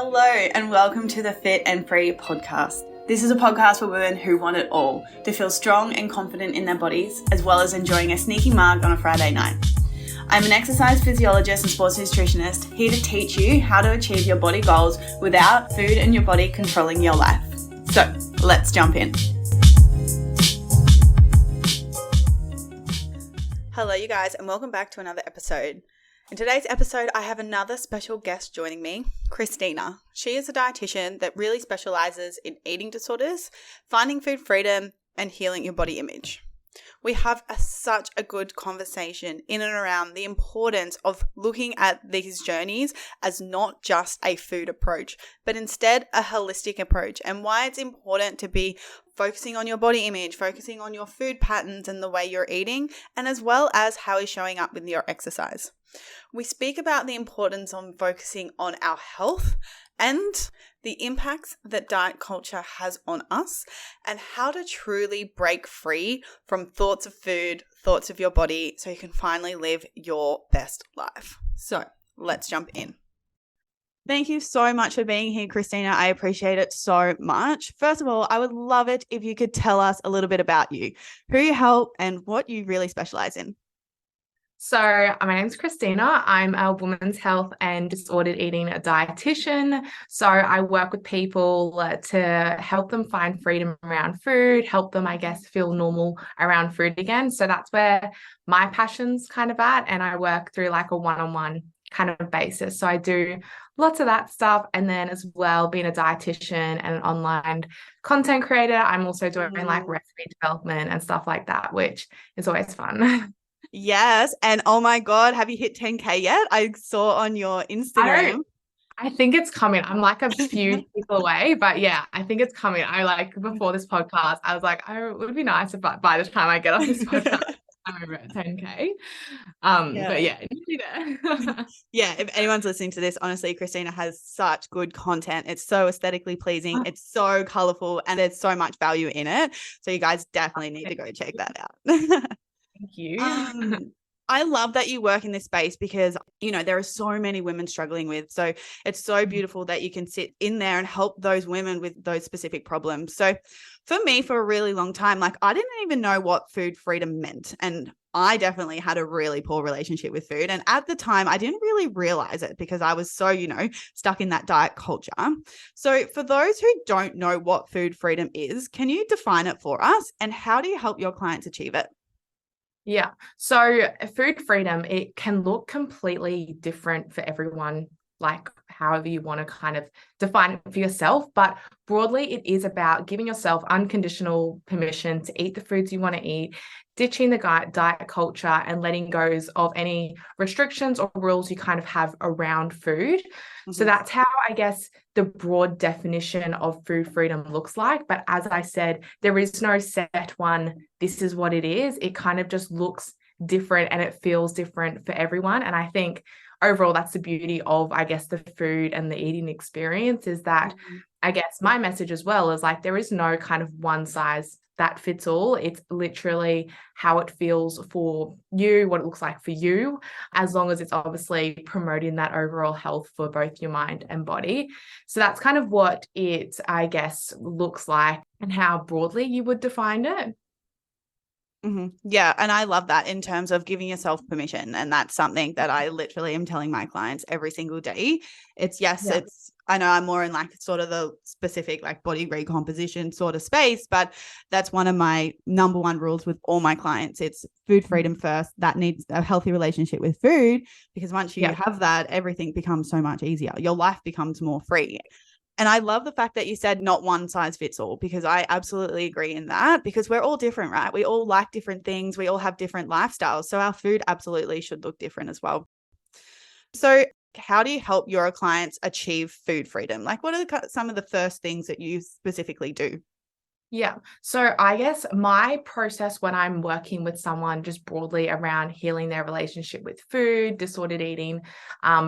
Hello and welcome to the Fit and Free podcast. This is a podcast for women who want it all, to feel strong and confident in their bodies, as well as enjoying a sneaky mug on a Friday night. I'm an exercise physiologist and sports nutritionist, here to teach you how to achieve your body goals without food and your body controlling your life. So let's jump in. Hello you guys and welcome back to another episode. In today's episode, I have another special guest joining me, Christina. She is a dietitian that really specializes in eating disorders, finding food freedom, and healing your body image. We have such a good conversation in and around the importance of looking at these journeys as not just a food approach, but instead a holistic approach, and why it's important to be focusing on your body image, focusing on your food patterns and the way you're eating, and as well as how it's showing up with your exercise. We speak about the importance of focusing on our health and the impacts that diet culture has on us, and how to truly break free from thoughts of food, thoughts of your body, so you can finally live your best life. So let's jump in. Thank you so much for being here, Christina. I appreciate it so much. First of all, I would love it if you could tell us a little bit about you, who you help, and what you really specialize in. So my name's Christina. I'm a women's health and disordered eating dietitian. So I work with people to help them find freedom around food, help them, feel normal around food again. So that's where my passion's kind of at. And I work through like a one-on-one kind of basis. So I do lots of that stuff. And then as well, being a dietitian and an online content creator, I'm also doing like recipe development and stuff like that, which is always fun. Yes. And oh my God, have you hit 10K yet? I saw on your Instagram. I think it's coming. I'm like a few people away, but yeah, I think it's coming. Before this podcast, I was like, oh, it would be nice if by the time I get off this podcast, I'm over at 10K. But yeah, there. Yeah, if anyone's listening to this, honestly, Christina has such good content. It's so aesthetically pleasing. It's so colorful and there's so much value in it. So you guys definitely need to go check that out. Thank you. I love that you work in this space because, there are so many women struggling with. So it's so beautiful that you can sit in there and help those women with those specific problems. So for me, for a really long time, I didn't even know what food freedom meant. And I definitely had a really poor relationship with food. And at the time, I didn't really realize it because I was so, stuck in that diet culture. So for those who don't know what food freedom is, can you define it for us? And how do you help your clients achieve it? Yeah. So food freedom, it can look completely different for everyone, like however you want to kind of define it for yourself. But broadly, it is about giving yourself unconditional permission to eat the foods you want to eat, ditching the diet culture and letting go of any restrictions or rules you kind of have around food. Mm-hmm. So that's how the broad definition of food freedom looks like. But as I said, there is no set one, this is what it is. It kind of just looks different and it feels different for everyone. And I think overall, that's the beauty of, the food and the eating experience is that, my message as well is there is no kind of one size that fits all. It's literally how it feels for you, what it looks like for you, as long as it's obviously promoting that overall health for both your mind and body. So that's kind of what it, looks like and how broadly you would define it. Mm-hmm. Yeah. And I love that in terms of giving yourself permission. And that's something that I literally am telling my clients every single day. I know I'm more in sort of the specific body recomposition sort of space, but that's one of my number one rules with all my clients. It's food freedom first. That needs a healthy relationship with food, because once you have that, everything becomes so much easier. Your life becomes more free. And I love the fact that you said not one size fits all, because I absolutely agree in that, because we're all different, right? We all like different things. We all have different lifestyles. So our food absolutely should look different as well. So how do you help your clients achieve food freedom? What are some of the first things that you specifically do? Yeah. So my process when I'm working with someone just broadly around healing their relationship with food, disordered eating,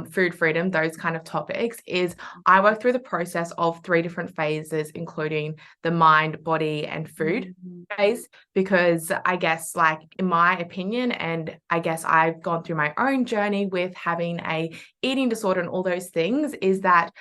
food freedom, those kind of topics, is I work through the process of 3 different phases, including the mind, body, and food phase, because in my opinion, and I've gone through my own journey with having a eating disorder and all those things, is that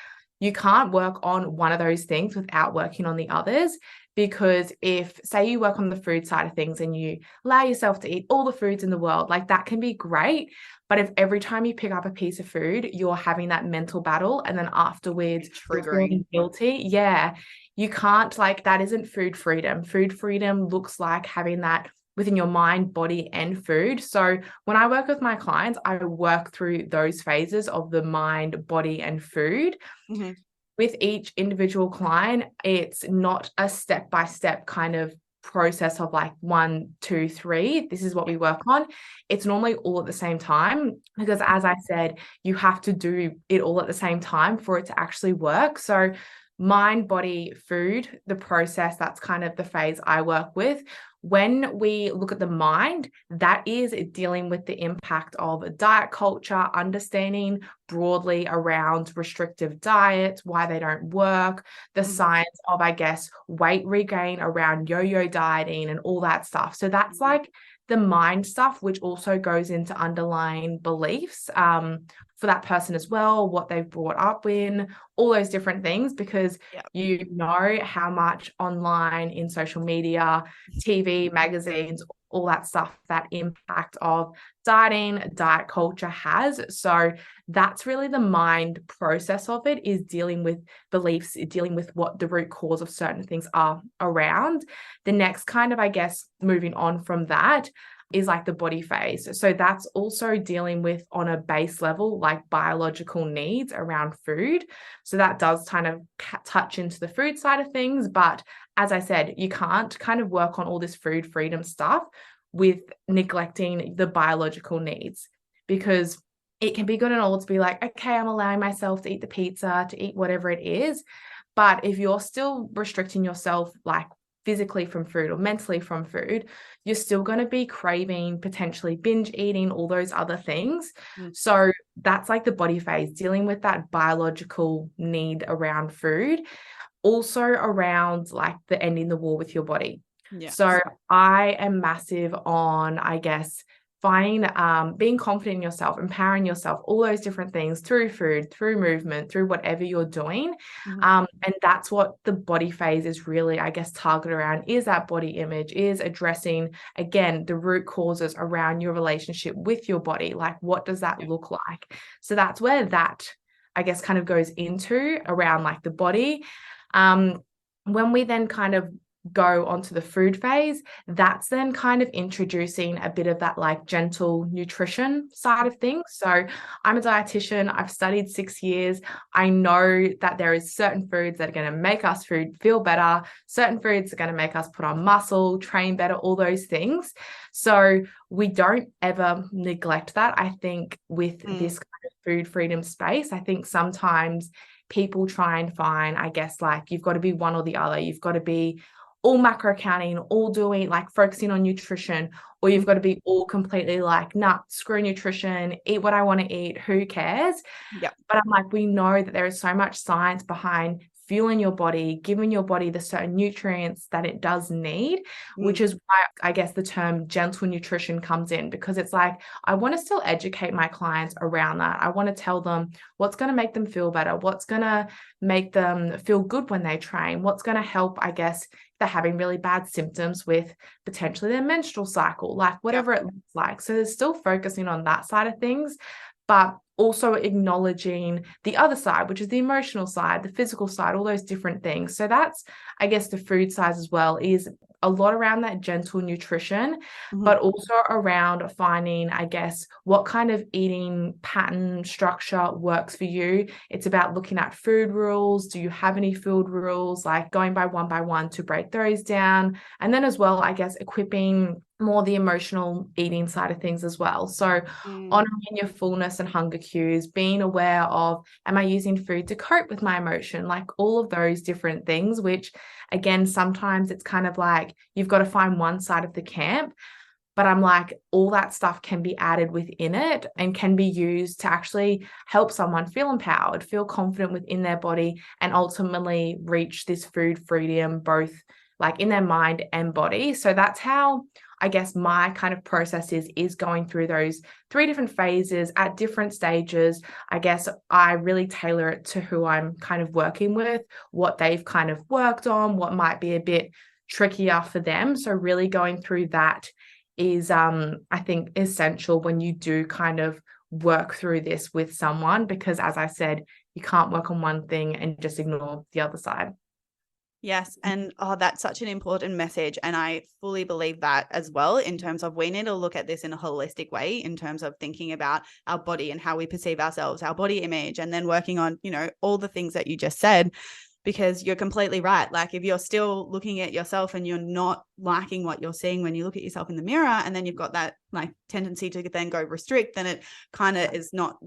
you can't work on one of those things without working on the others. Because if, say, you work on the food side of things and you allow yourself to eat all the foods in the world, like that can be great. But if every time you pick up a piece of food, you're having that mental battle and then afterwards you're feeling guilty, yeah, you can't, like, that isn't food freedom. Food freedom looks like having that within your mind, body, and food. So when I work with my clients, I work through those phases of the mind, body, and food. Mm-hmm. With each individual client, it's not a step-by-step kind of process of like 1, 2, 3, this is what we work on. It's normally all at the same time, because as I said, you have to do it all at the same time for it to actually work. So mind, body, food, the process, that's kind of the phase I work with. When we look at the mind, that is dealing with the impact of diet culture, understanding broadly around restrictive diets, why they don't work, the science of, I guess, weight regain around yo-yo dieting and all that stuff. So that's like the mind stuff, which also goes into underlying beliefs for that person as well, what they've brought up in, all those different things, because you know how much online, in social media, TV, magazines, all that stuff, that impact of dieting, diet culture has. So that's really the mind process of it, is dealing with beliefs, dealing with what the root cause of certain things are around. The next kind of, I guess, moving on from that is like the body phase. So that's also dealing with, on a base level, like biological needs around food. So that does kind of touch into the food side of things. But as I said, you can't kind of work on all this food freedom stuff with neglecting the biological needs, because it can be good and all to be like, okay, I'm allowing myself to eat the pizza, to eat whatever it is. But if you're still restricting yourself, like physically from food or mentally from food, you're still going to be craving, potentially binge eating, all those other things. So that's like the body phase, dealing with that biological need around food, also around like the ending the war with your body. So I am massive on, I guess, finding, being confident in yourself, empowering yourself, all those different things through food, through movement, through whatever you're doing. And that's what the body phase is really, I guess, targeted around, is that body image, is addressing, again, the root causes around your relationship with your body. Like, what does that look like? So that's where that, I guess, kind of goes into around like the body. When we then kind of go onto the food phase, that's then kind of introducing a bit of that like gentle nutrition side of things. So I'm a dietitian, I've studied 6 years. I know that there is certain foods that are going to make us feel better, certain foods are going to make us put on muscle, train better, all those things. So we don't ever neglect that. I think with this kind of food freedom space, I think sometimes people try and find, I guess, like you've got to be one or the other. You've got to be all macro counting, all doing like focusing on nutrition, or you've got to be all completely like, nah, screw nutrition, eat what I want to eat, who cares? But I'm like, we know that there is so much science behind fueling your body, giving your body the certain nutrients that it does need, which is why I guess the term gentle nutrition comes in, because it's like, I want to still educate my clients around that. I want to tell them what's going to make them feel better, what's going to make them feel good when they train, what's going to help, I guess, they're having really bad symptoms with potentially their menstrual cycle, like whatever it looks like. So they're still focusing on that side of things, but also acknowledging the other side, which is the emotional side, the physical side, all those different things. So that's, I guess, the food side as well, is a lot around that gentle nutrition, but also around finding, I guess, what kind of eating pattern structure works for you. It's about looking at food rules. Do you have any food rules, like going by one to break those down? And then as well, I guess, equipping more the emotional eating side of things as well. So honoring your fullness and hunger cues, being aware of, am I using food to cope with my emotion? Like all of those different things, which again, sometimes it's kind of like you've got to find one side of the camp, but I'm like, all that stuff can be added within it and can be used to actually help someone feel empowered, feel confident within their body, and ultimately reach this food freedom, both like in their mind and body. So that's how I guess my kind of process is going through those 3 different phases at different stages. I guess I really tailor it to who I'm kind of working with, what they've kind of worked on, what might be a bit trickier for them. So really going through that is, I think, essential when you do kind of work through this with someone, because as I said, you can't work on one thing and just ignore the other side. Yes. And that's such an important message. And I fully believe that as well, in terms of we need to look at this in a holistic way, in terms of thinking about our body and how we perceive ourselves, our body image, and then working on, all the things that you just said, because you're completely right. Like if you're still looking at yourself and you're not liking what you're seeing when you look at yourself in the mirror, and then you've got that like tendency to then go restrict, then it kind of is not,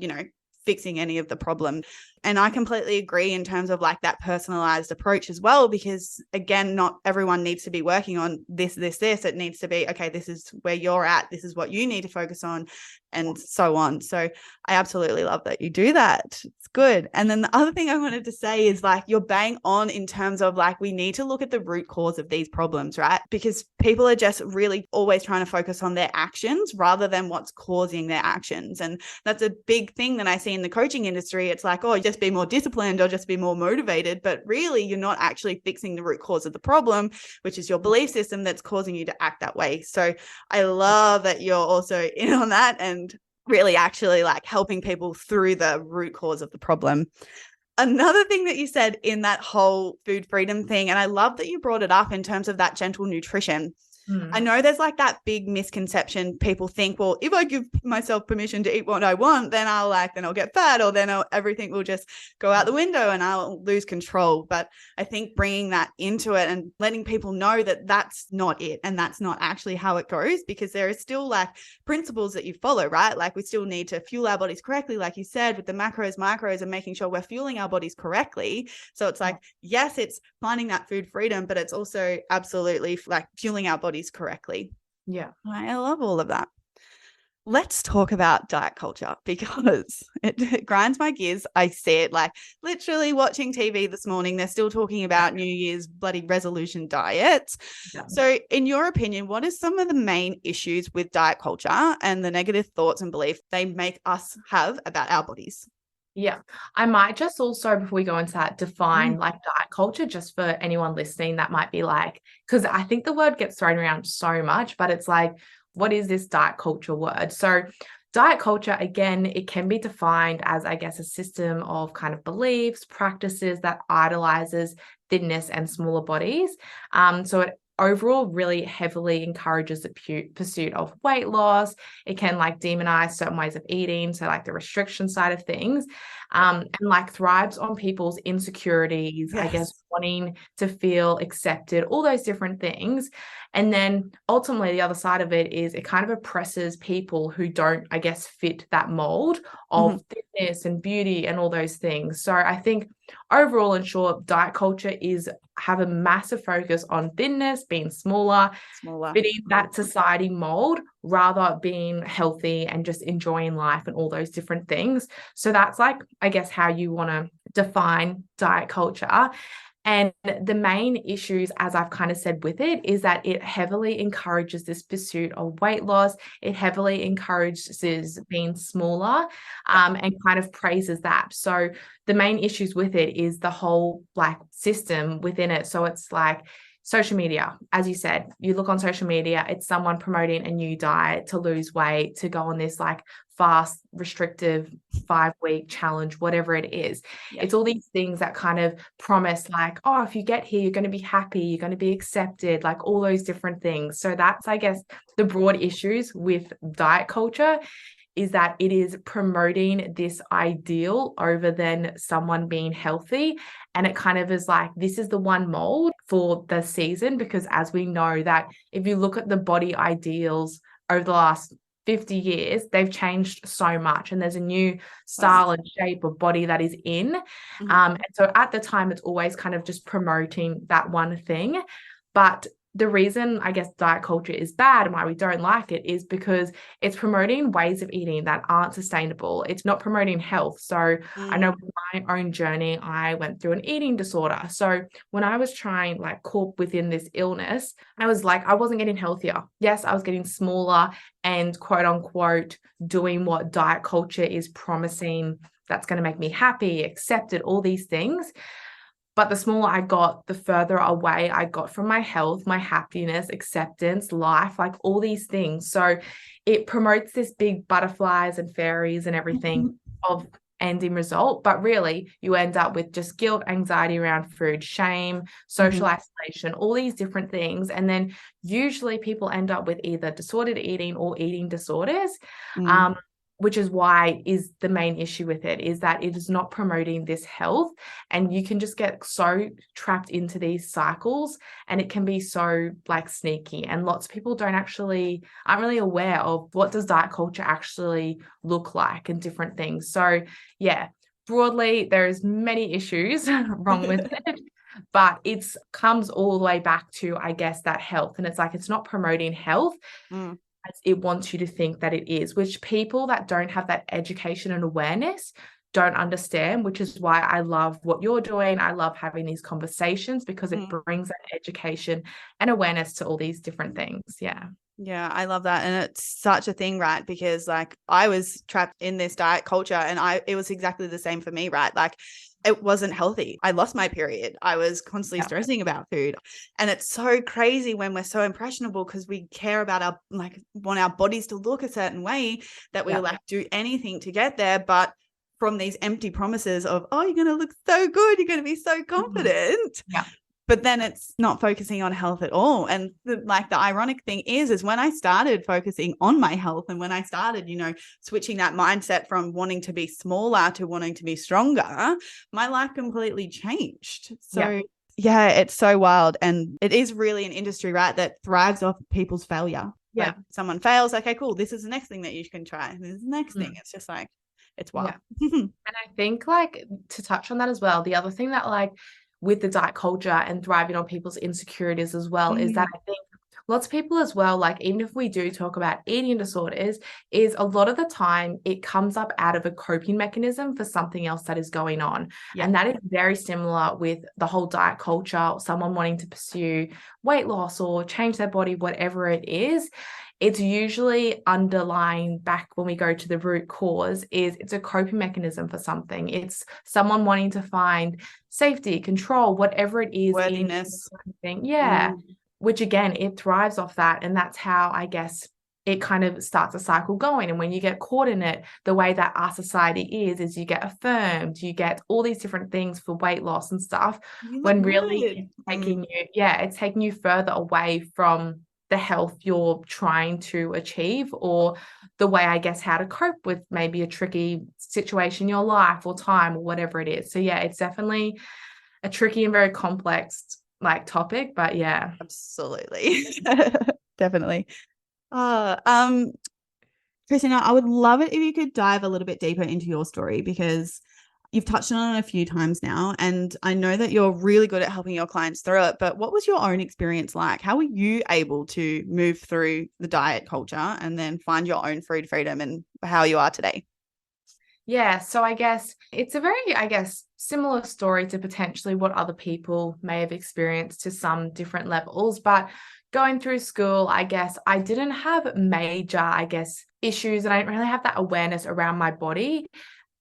fixing any of the problem. And I completely agree in terms of like that personalized approach as well, because again, not everyone needs to be working on this. It needs to be, okay, this is where you're at. This is what you need to focus on, and so on. So I absolutely love that you do that. It's good. And then the other thing I wanted to say is like, you're bang on in terms of like, we need to look at the root cause of these problems, right? Because people are just really always trying to focus on their actions rather than what's causing their actions. And that's a big thing that I see in the coaching industry. It's like, oh, just be more disciplined or just be more motivated. But really, you're not actually fixing the root cause of the problem, which is your belief system that's causing you to act that way. So I love that you're also in on that and really actually like helping people through the root cause of the problem. Another thing that you said in that whole food freedom thing, and I love that you brought it up in terms of that gentle nutrition. I know there's like that big misconception. People think, well, if I give myself permission to eat what I want, then I'll get fat, or then everything will just go out the window and I'll lose control. But I think bringing that into it and letting people know that that's not it, and that's not actually how it goes, because there is still like principles that you follow, right? Like we still need to fuel our bodies correctly, like you said, with the macros, micros, and making sure we're fueling our bodies correctly. So it's like, yes, it's finding that food freedom, but it's also absolutely like fueling our bodies correctly. Yeah. I love all of that. Let's talk about diet culture, because it grinds my gears. I see it like literally watching TV this morning. They're still talking about New Year's bloody resolution diets. Yeah. So in your opinion, what are some of the main issues with diet culture and the negative thoughts and beliefs they make us have about our bodies? Yeah, I might just also, before we go into that, define like diet culture, just for anyone listening that might be like, because I think the word gets thrown around so much, but it's like, what is this diet culture word? So diet culture, again, it can be defined as, I guess, a system of kind of beliefs, practices that idolizes thinness and smaller bodies. So it overall really heavily encourages the pursuit of weight loss. It can like demonize certain ways of eating, so like the restriction side of things, and like thrives on people's insecurities, I guess, wanting to feel accepted, all those different things. And then ultimately the other side of it is it kind of oppresses people who don't, I guess, fit that mold of fitness and beauty and all those things. So I think overall, in short, diet culture have a massive focus on thinness, being smaller, fitting that society mold, rather being healthy and just enjoying life and all those different things. So that's like, I guess, how you want to define diet culture. And the main issues, as I've kind of said with it, is that it heavily encourages this pursuit of weight loss. It heavily encourages being smaller, and kind of praises that. So the main issues with it is the whole like system within it. So it's like social media, as you said, you look on social media, it's someone promoting a new diet to lose weight, to go on this like fast, restrictive 5-week challenge, whatever it is. It's all these things that kind of promise like, oh, if you get here, you're going to be happy, you're going to be accepted, like all those different things. So that's, I guess, the broad issues with diet culture, is that it is promoting this ideal over than someone being healthy. And it kind of is like, this is the one mold for the season, because as we know that if you look at the body ideals over the last 50 years, they've changed so much, and there's a new style and shape of body that is in. And so at the time, it's always kind of just promoting that one thing. But the reason I guess diet culture is bad and why we don't like it is because it's promoting ways of eating that aren't sustainable. It's not promoting health. So I know with my own journey, I went through an eating disorder. So when I was trying like cope within this illness, I was like, I wasn't getting healthier. Yes, I was getting smaller and quote unquote doing what diet culture is promising that's going to make me happy, accepted, all these things. But the smaller I got, the further away I got from my health, my happiness, acceptance, life, like all these things. So it promotes this big butterflies and fairies and everything of ending result. But really, you end up with just guilt, anxiety around food, shame, social isolation, all these different things. And then usually people end up with either disordered eating or eating disorders. Which is why is the main issue with it, is that it is not promoting this health, and you can just get so trapped into these cycles, and it can be so like sneaky, and lots of people aren't really aware of what does diet culture actually look like and different things. So yeah, broadly there's many issues wrong with it, but it comes all the way back to, I guess, that health, and it's like it's not promoting health. It wants you to think that it is, which people that don't have that education and awareness don't understand, which is why I love what you're doing. I love having these conversations because it brings that education and awareness to all these different things. Yeah. Yeah, I love that. And it's such a thing, right? Because like I was trapped in this diet culture and it was exactly the same for me, right? Like it wasn't healthy. I lost my period. I was constantly stressing about food. And it's so crazy when we're so impressionable because we care about want our bodies to look a certain way that we'll like do anything to get there. But from these empty promises of, oh, you're going to look so good, you're going to be so confident. But then it's not focusing on health at all. And the ironic thing is when I started focusing on my health and when I started, switching that mindset from wanting to be smaller to wanting to be stronger, my life completely changed. So yeah, it's so wild. And it is really an industry, right, that thrives off people's failure. Yeah. Like someone fails, okay, cool. This is the next thing that you can try. This is the next thing. It's just like, it's wild. And I think like to touch on that as well, the other thing that like with the diet culture and thriving on people's insecurities as well is that I think lots of people as well, like even if we do talk about eating disorders, is a lot of the time it comes up out of a coping mechanism for something else that is going on. And that is very similar with the whole diet culture, someone wanting to pursue weight loss or change their body, whatever it is. It's usually underlying back when we go to the root cause is it's a coping mechanism for something. It's someone wanting to find safety, control, whatever it is. Worthiness. Which again, it thrives off that. And that's how I guess it kind of starts a cycle going. And when you get caught in it, the way that our society is you get affirmed, you get all these different things for weight loss and stuff, when really it's taking you further away from the health you're trying to achieve, or the way, I guess, how to cope with maybe a tricky situation in your life or time or whatever it is. So yeah, it's definitely a tricky and very complex like topic, but yeah. Absolutely. Definitely. Christina, I would love it if you could dive a little bit deeper into your story because you've touched on it a few times now, and I know that you're really good at helping your clients through it, but what was your own experience like? How were you able to move through the diet culture and then find your own food freedom and how you are today? Yeah, so I guess it's a very, similar story to potentially what other people may have experienced to some different levels. But going through school, I guess I didn't have major, issues, and I didn't really have that awareness around my body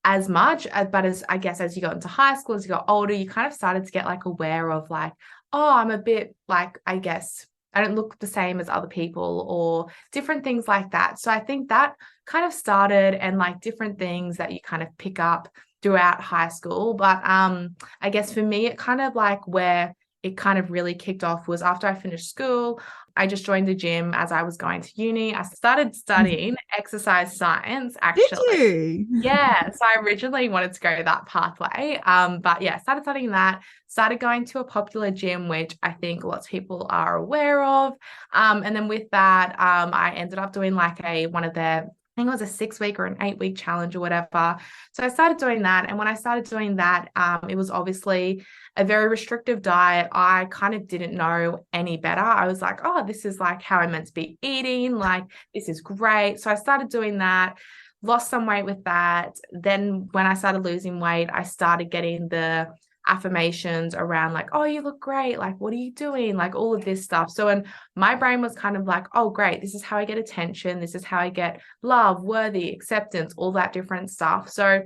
as much. But as you got into high school, as you got older, you kind of started to get like aware of like, oh, I'm a bit like, I don't look the same as other people or different things like that. So I think that kind of started, and like different things that you kind of pick up throughout high school. But I guess for me, it kind of like where it kind of really kicked off was after I finished school. I just joined the gym as I was going to uni. I started studying exercise science, actually. Did you? Yeah. So I originally wanted to go that pathway. But yeah, started studying that, started going to a popular gym, which I think lots of people are aware of. And then with that, I ended up doing like one of their think it was a 6-week or an 8-week challenge or whatever. So I started doing that. And when I started doing that, it was obviously a very restrictive diet. I kind of didn't know any better. I was like, oh, this is like how I'm meant to be eating. Like, this is great. So I started doing that, lost some weight with that. Then when I started losing weight, I started getting the affirmations around like, oh, you look great, like what are you doing, like all of this stuff. So and my brain was kind of like, oh great, this is how I get attention, this is how I get love, worthy, acceptance, all that different stuff. So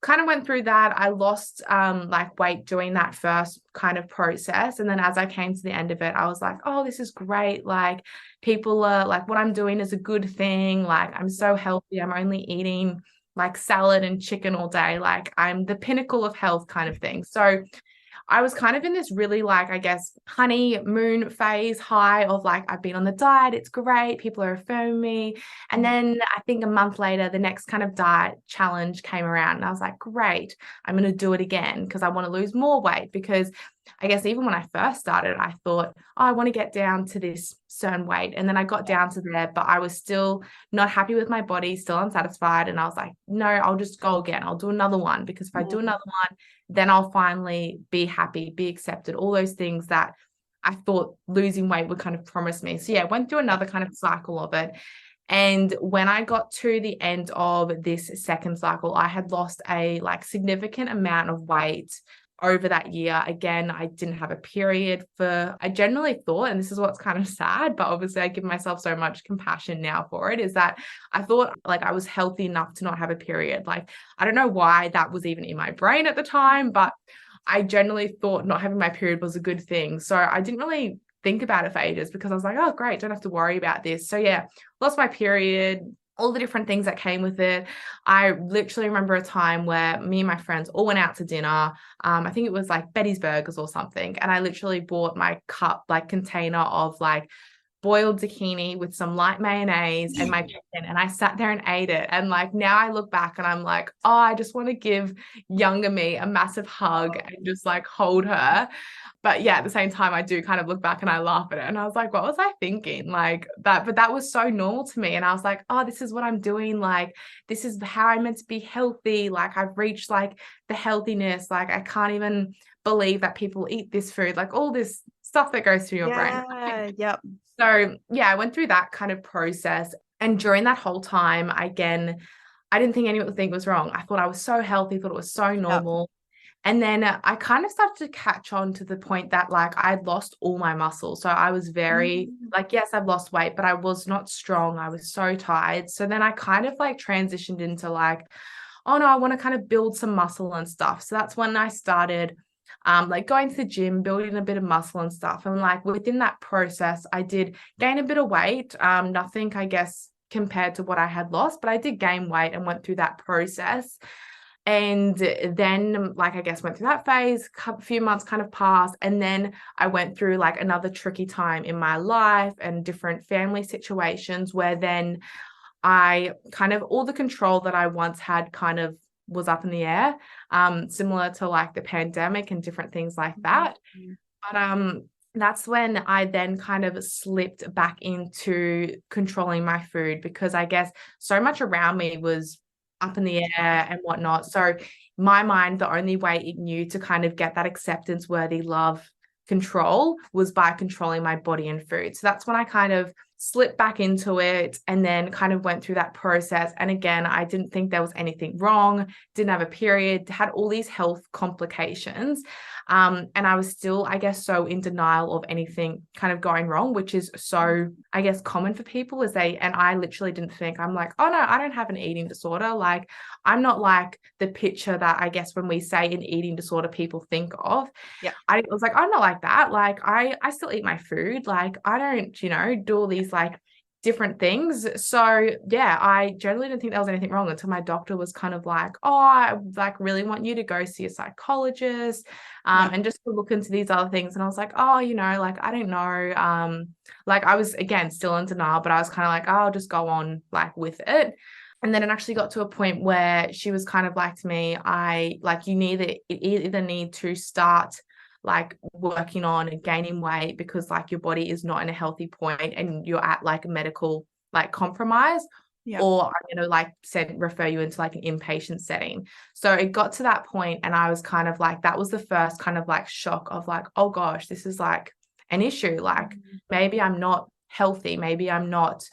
kind of went through that. I lost like weight during that first kind of process, and then as I came to the end of it, I was like, oh, this is great, like people are like, what I'm doing is a good thing, like I'm so healthy, I'm only eating like salad and chicken all day, like I'm the pinnacle of health kind of thing. So I was kind of in this really like, I guess, honeymoon phase high of like, I've been on the diet, it's great, people are affirming me. And then I think a month later, the next kind of diet challenge came around and I was like, great, I'm going to do it again because I want to lose more weight. Because I guess even when I first started, I thought, oh, I want to get down to this certain weight. And then I got down to there, but I was still not happy with my body, still unsatisfied. And I was like, no, I'll just go again. I'll do another one, because if I do another one, then I'll finally be happy, be accepted, all those things that I thought losing weight would kind of promise me. So yeah, I went through another kind of cycle of it. And when I got to the end of this second cycle, I had lost a like significant amount of weight over that year. Again, I didn't have a period for, I generally thought, and this is what's kind of sad, but obviously I give myself so much compassion now for it, is that I thought like I was healthy enough to not have a period. Like, I don't know why that was even in my brain at the time, but I generally thought not having my period was a good thing. So I didn't really think about it for ages because I was like, oh, great, don't have to worry about this. So yeah, lost my period, all the different things that came with it. I literally remember a time where me and my friends all went out to dinner. I think it was like Betty's Burgers or something. And I literally bought my cup, like container of like boiled zucchini with some light mayonnaise and my chicken, and I sat there and ate it. And like now I look back and I'm like, oh, I just want to give younger me a massive hug and just like hold her. But yeah, at the same time, I do kind of look back and I laugh at it. And I was like, what was I thinking? Like that, but that was so normal to me. And I was like, oh, this is what I'm doing. Like, this is how I'm meant to be healthy. Like, I've reached like the healthiness. Like, I can't even believe that people eat this food. Like, all this stuff that goes through your brain. Yep. So yeah, I went through that kind of process. And during that whole time, again, I didn't think anything was wrong. I thought I was so healthy, thought it was so normal. Yep. And then I kind of started to catch on to the point that like I'd lost all my muscle. So I was very like, yes, I've lost weight, but I was not strong. I was so tired. So then I kind of like transitioned into like, oh no, I want to kind of build some muscle and stuff. So that's when I started like going to the gym, building a bit of muscle and stuff. And like within that process, I did gain a bit of weight. Nothing, I guess, compared to what I had lost, but I did gain weight and went through that process. And then, like, I guess went through that phase, a few months kind of passed. And then I went through like another tricky time in my life and different family situations where then I kind of, all the control that I once had kind of was up in the air, similar to like the pandemic and different things like that. But that's when I then kind of slipped back into controlling my food, because I guess so much around me was up in the air and whatnot. So my mind, the only way it knew to kind of get that acceptance, worthy, love, control was by controlling my body and food. So that's when I kind of slipped back into it and then kind of went through that process. And again, I didn't think there was anything wrong, didn't have a period, had all these health complications. And I was still, I guess, so in denial of anything kind of going wrong, which is so, I guess, common for people and I literally didn't think, I'm like, oh no, I don't have an eating disorder. Like, I'm not like the picture that I guess when we say an eating disorder, people think of. Yeah. I was like, I'm not like that. Like, I still eat my food. Like, I don't, do all these like different things. So yeah, I generally didn't think there was anything wrong until my doctor was kind of like, oh, I like really want you to go see a psychologist and just to look into these other things. And I was like, oh, like, I don't know. Like I was, again, still in denial, but I was kind of like, oh, I'll just go on like with it. And then it actually got to a point where she was kind of like to me, you either need to start like working on and gaining weight because like your body is not in a healthy point and you're at like medical like compromise, Yep. or I'm going to like refer you into like an inpatient setting. So it got to that point and I was kind of like, that was the first kind of like shock of like, oh gosh, this is like an issue. Like maybe I'm not healthy. Maybe I'm not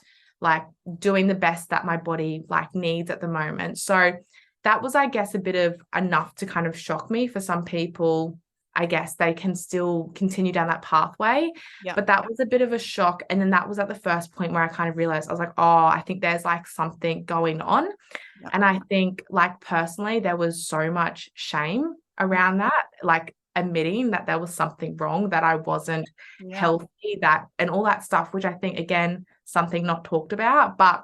like doing the best that my body like needs at the moment. So that was, I guess, a bit of enough to kind of shock me. For some people, I guess they can still continue down that pathway. Yep. But that was a bit of a shock. And then that was at the first point where I kind of realized, I was like, oh, I think there's like something going on. Yep. And I think like personally, there was so much shame around that, like admitting that there was something wrong, that I wasn't healthy, that and all that stuff, which I think, again, something not talked about, but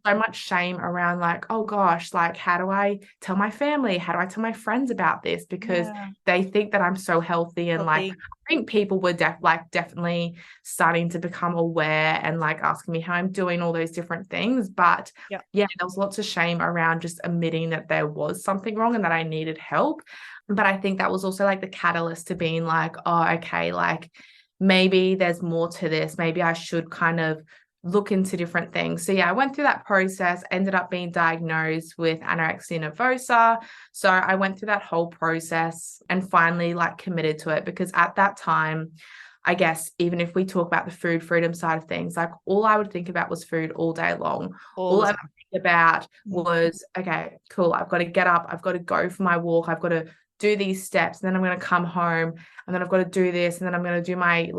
so much shame around like, oh gosh, like how do I tell my family? How do I tell my friends about this? Because they think that I'm so healthy. And like, I think people were definitely starting to become aware and like asking me how I'm doing, all those different things. But yeah, there was lots of shame around just admitting that there was something wrong and that I needed help. But I think that was also like the catalyst to being like, oh, okay, like maybe there's more to this. Maybe I should kind of look into different things. So yeah, I went through that process, ended up being diagnosed with anorexia nervosa. So I went through that whole process and finally like committed to it, because at that time, I guess, even if we talk about the food freedom side of things, like all I would think about was food all day long. All I would think about was, okay, cool, I've got to get up, I've got to go for my walk, I've got to do these steps, and then I'm going to come home, and then I've got to do this, and then I'm going to do my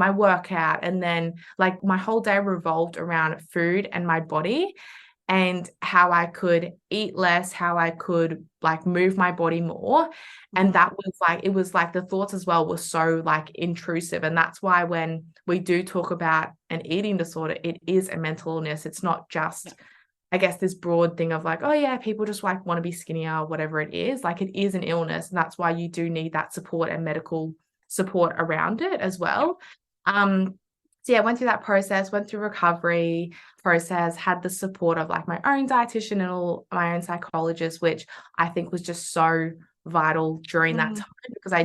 workout, and then like my whole day revolved around food and my body and how I could eat less, how I could like move my body more. And that was like, it was like the thoughts as well were so like intrusive. And that's why when we do talk about an eating disorder, it is a mental illness. It's not just I guess this broad thing of like, oh yeah, people just like want to be skinnier, whatever it is. Like it is an illness, and that's why you do need that support and medical support around it as well. So yeah, I went through that process, went through recovery process, had the support of like my own dietitian and all my own psychologist, which I think was just so vital during that time, because I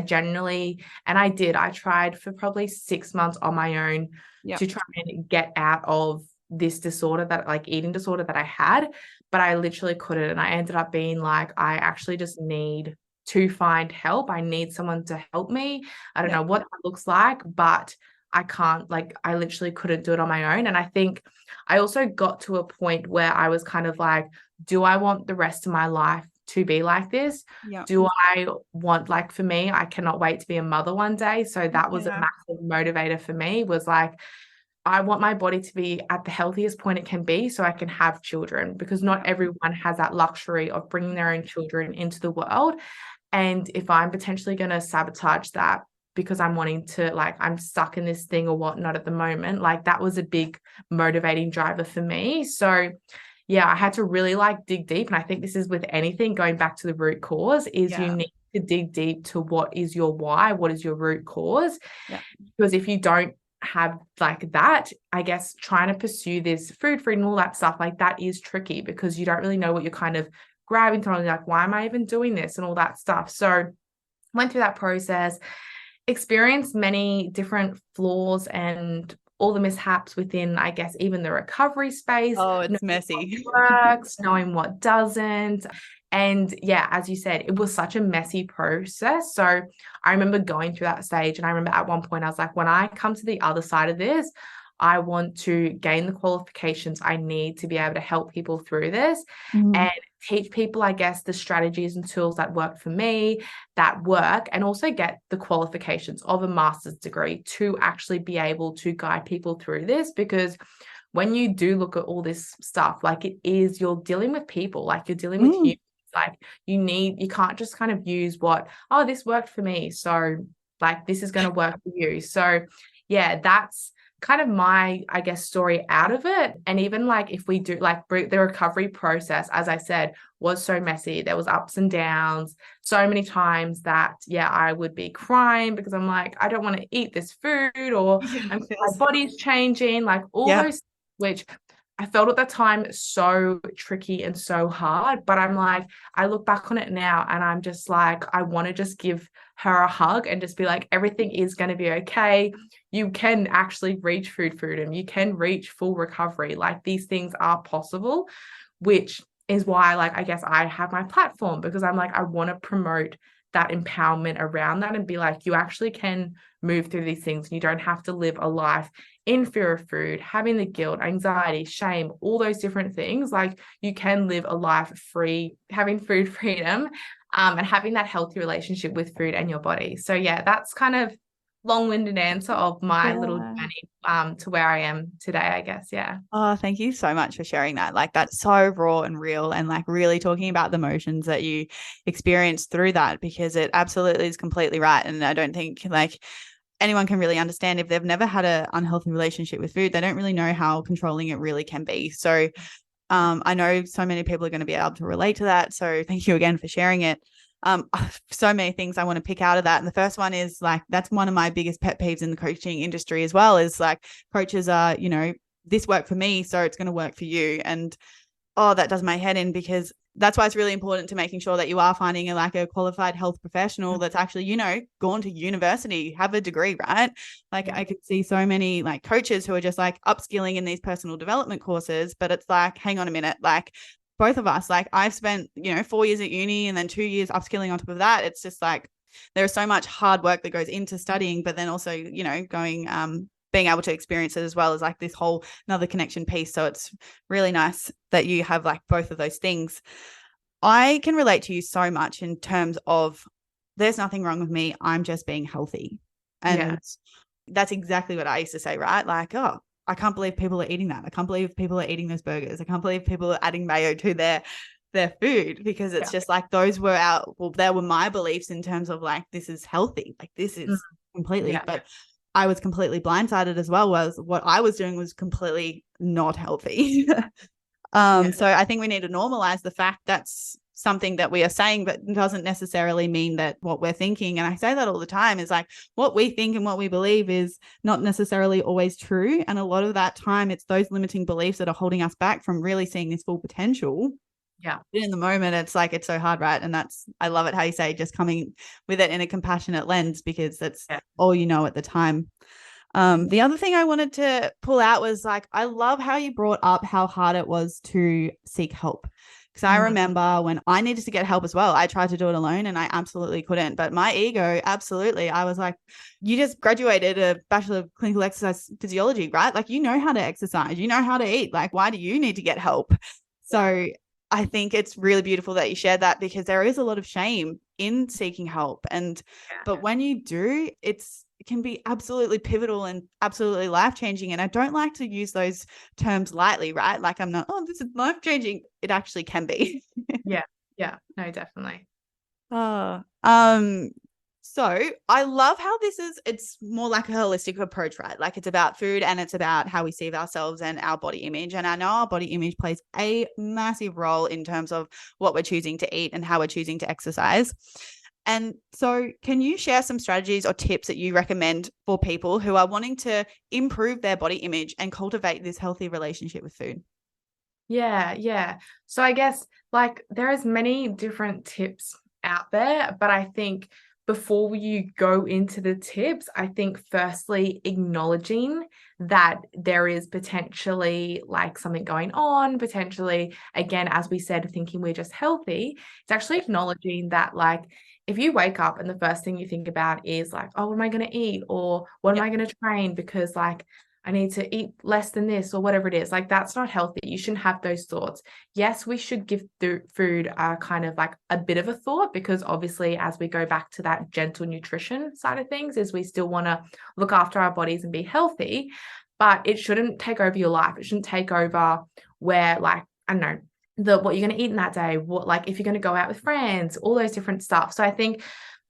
tried for probably 6 months on my own to try and get out of this disorder, that like eating disorder that I had, but I literally couldn't. And I ended up being like, I actually just need to find help. I need someone to help me. I don't know what that looks like, but I can't, like, I literally couldn't do it on my own. And I think I also got to a point where I was kind of like, do I want the rest of my life to be like this? Do I want, like, for me, I cannot wait to be a mother one day. So that was a massive motivator for me, was like, I want my body to be at the healthiest point it can be so I can have children, because not everyone has that luxury of bringing their own children into the world. And if I'm potentially going to sabotage that because I'm wanting to, like, I'm stuck in this thing or whatnot at the moment, like that was a big motivating driver for me. So yeah, I had to really like dig deep. And I think this is with anything, going back to the root cause, is you need to dig deep to what is your why, what is your root cause. Because if you don't have like that, I guess trying to pursue this food freedom and all that stuff, like that is tricky, because you don't really know what you're kind of grabbing to, like, why am I even doing this and all that stuff. So went through that process, experienced many different flaws and all the mishaps within, I guess, even the recovery space. Oh, it's messy. What works, knowing what doesn't. And yeah, as you said, it was such a messy process. So I remember going through that stage, and I remember at one point I was like, when I come to the other side of this, I want to gain the qualifications I need to be able to help people through this and teach people, I guess, the strategies and tools that work for me, that work, and also get the qualifications of a master's degree to actually be able to guide people through this. Because when you do look at all this stuff, like you're dealing with people, like you're dealing with humans. Like you can't just kind of use this worked for me, so like this is going to work for you. So yeah, that's kind of my, I guess, story out of it. And even like if we do like the recovery process, as I said, was so messy. There was ups and downs so many times that I would be crying because I'm like, I don't want to eat this food, or my body's changing, like all those, which I felt at that time so tricky and so hard, but I'm like, I look back on it now and I'm just like, I want to just give her a hug and just be like, everything is going to be okay. You can actually reach food freedom. You can reach full recovery. Like these things are possible, which is why, like, I guess I have my platform, because I'm like, I want to promote that empowerment around that and be like, you actually can move through these things. You don't have to live a life in fear of food, having the guilt, anxiety, shame, all those different things. Like you can live a life free, having food freedom, and having that healthy relationship with food and your body. So yeah, that's kind of long-winded answer of my little journey to where I am today, I guess. Yeah. Oh, thank you so much for sharing that. Like that's so raw and real, and like really talking about the emotions that you experienced through that, because it absolutely is completely right. And I don't think like anyone can really understand if they've never had an unhealthy relationship with food. They don't really know how controlling it really can be. So I know so many people are going to be able to relate to that. So thank you again for sharing it. So many things I want to pick out of that. And the first one is like, that's one of my biggest pet peeves in the coaching industry as well, is like coaches are, you know, this worked for me, so it's going to work for you. And oh, that does my head in, because that's why it's really important to making sure that you are finding a qualified health professional that's actually, you know, gone to university, have a degree, right? Like I could see so many like coaches who are just like upskilling in these personal development courses, but it's like, hang on a minute, like both of us, like I've spent, you know, 4 years at uni and then 2 years upskilling on top of that. It's just like there's so much hard work that goes into studying, but then also, you know, going being able to experience it as well as like this whole another connection piece. So it's really nice that you have like both of those things. I can relate to you so much in terms of there's nothing wrong with me. I'm just being healthy. And that's exactly what I used to say, right? Like, oh, I can't believe people are eating that. I can't believe people are eating those burgers. I can't believe people are adding mayo to their food, because it's just like those were they were my beliefs in terms of like, this is healthy. Like this is completely, but I was completely blindsided as well, was what I was doing was completely not healthy. So I think we need to normalize the fact that's something that we are saying, but doesn't necessarily mean that what we're thinking. And I say that all the time, is like what we think and what we believe is not necessarily always true. And a lot of that time, it's those limiting beliefs that are holding us back from really seeing this full potential. Yeah. In the moment, it's like, it's so hard, right? And I love it how you say just coming with it in a compassionate lens, because that's all you know at the time. The other thing I wanted to pull out was like, I love how you brought up how hard it was to seek help. Because I remember when I needed to get help as well, I tried to do it alone and I absolutely couldn't. But my ego, absolutely, I was like, you just graduated a Bachelor of Clinical Exercise Physiology, right? Like, you know how to exercise, you know how to eat. Like, why do you need to get help? So I think it's really beautiful that you shared that, because there is a lot of shame in seeking help. But when you do, it can be absolutely pivotal and absolutely life-changing. And I don't like to use those terms lightly, right? Like I'm not, oh, this is life-changing. It actually can be. Yeah, no, definitely. So I love how it's more like a holistic approach, right? Like it's about food and it's about how we see ourselves and our body image. And I know our body image plays a massive role in terms of what we're choosing to eat and how we're choosing to exercise. And so can you share some strategies or tips that you recommend for people who are wanting to improve their body image and cultivate this healthy relationship with food? Yeah. So I guess like there is many different tips out there, but I think before you go into the tips, I think firstly acknowledging that there is potentially like something going on, potentially, again, as we said, thinking we're just healthy. It's actually acknowledging that like if you wake up and the first thing you think about is like, oh, what am I going to eat? Or what am I going to train? Because like I need to eat less than this or whatever it is. Like that's not healthy. You shouldn't have those thoughts. Yes, we should give the food kind of like a bit of a thought, because obviously as we go back to that gentle nutrition side of things, is we still want to look after our bodies and be healthy, but it shouldn't take over your life. It shouldn't take over where like, I don't know, what you're going to eat in that day, what like if you're going to go out with friends, all those different stuff. So I think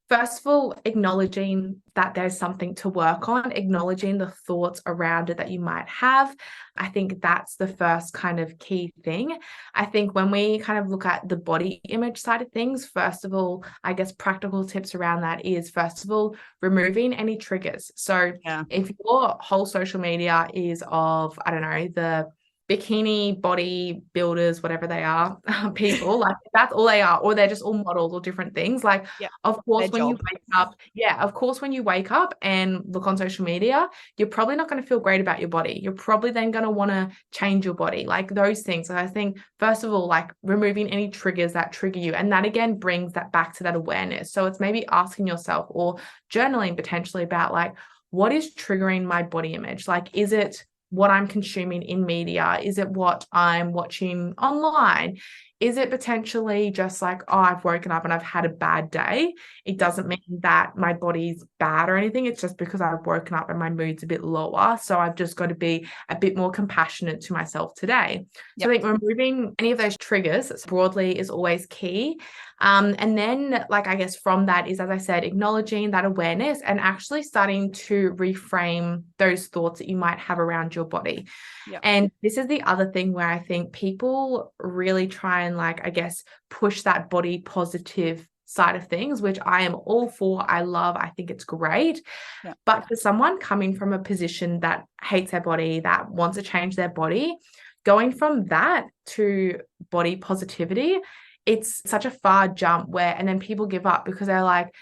first of all, acknowledging that there's something to work on, acknowledging the thoughts around it that you might have. I think that's the first kind of key thing. I think when we kind of look at the body image side of things, first of all, I guess practical tips around that is, first of all, removing any triggers. So if your whole social media is of, I don't know, bikini body builders, whatever they are, people, like that's all they are, or they're just all models or different things. Like, Yeah. of course, Their when you job. wake up, of course, when you wake up and look on social media, you're probably not going to feel great about your body. You're probably then going to want to change your body, like those things. And I think, first of all, like removing any triggers that trigger you. And that again brings that back to that awareness. So it's maybe asking yourself or journaling potentially about like, what is triggering my body image? Like, is it what I'm consuming in media? Is it what I'm watching online? Is it potentially just like, oh, I've woken up and I've had a bad day? It doesn't mean that my body's bad or anything. It's just because I've woken up and my mood's a bit lower. So I've just got to be a bit more compassionate to myself today. So I think removing any of those triggers broadly is always key. And then, like, I guess from that is, as I said, acknowledging that awareness and actually starting to reframe those thoughts that you might have around your body. Yep. And this is the other thing where I think people really try and, like, I guess, push that body positive side of things, which I am all for. I love, I think it's great. Yep. But for someone coming from a position that hates their body, that wants to change their body, going from that to body positivity, it's such a far jump where, and then people give up because they're like,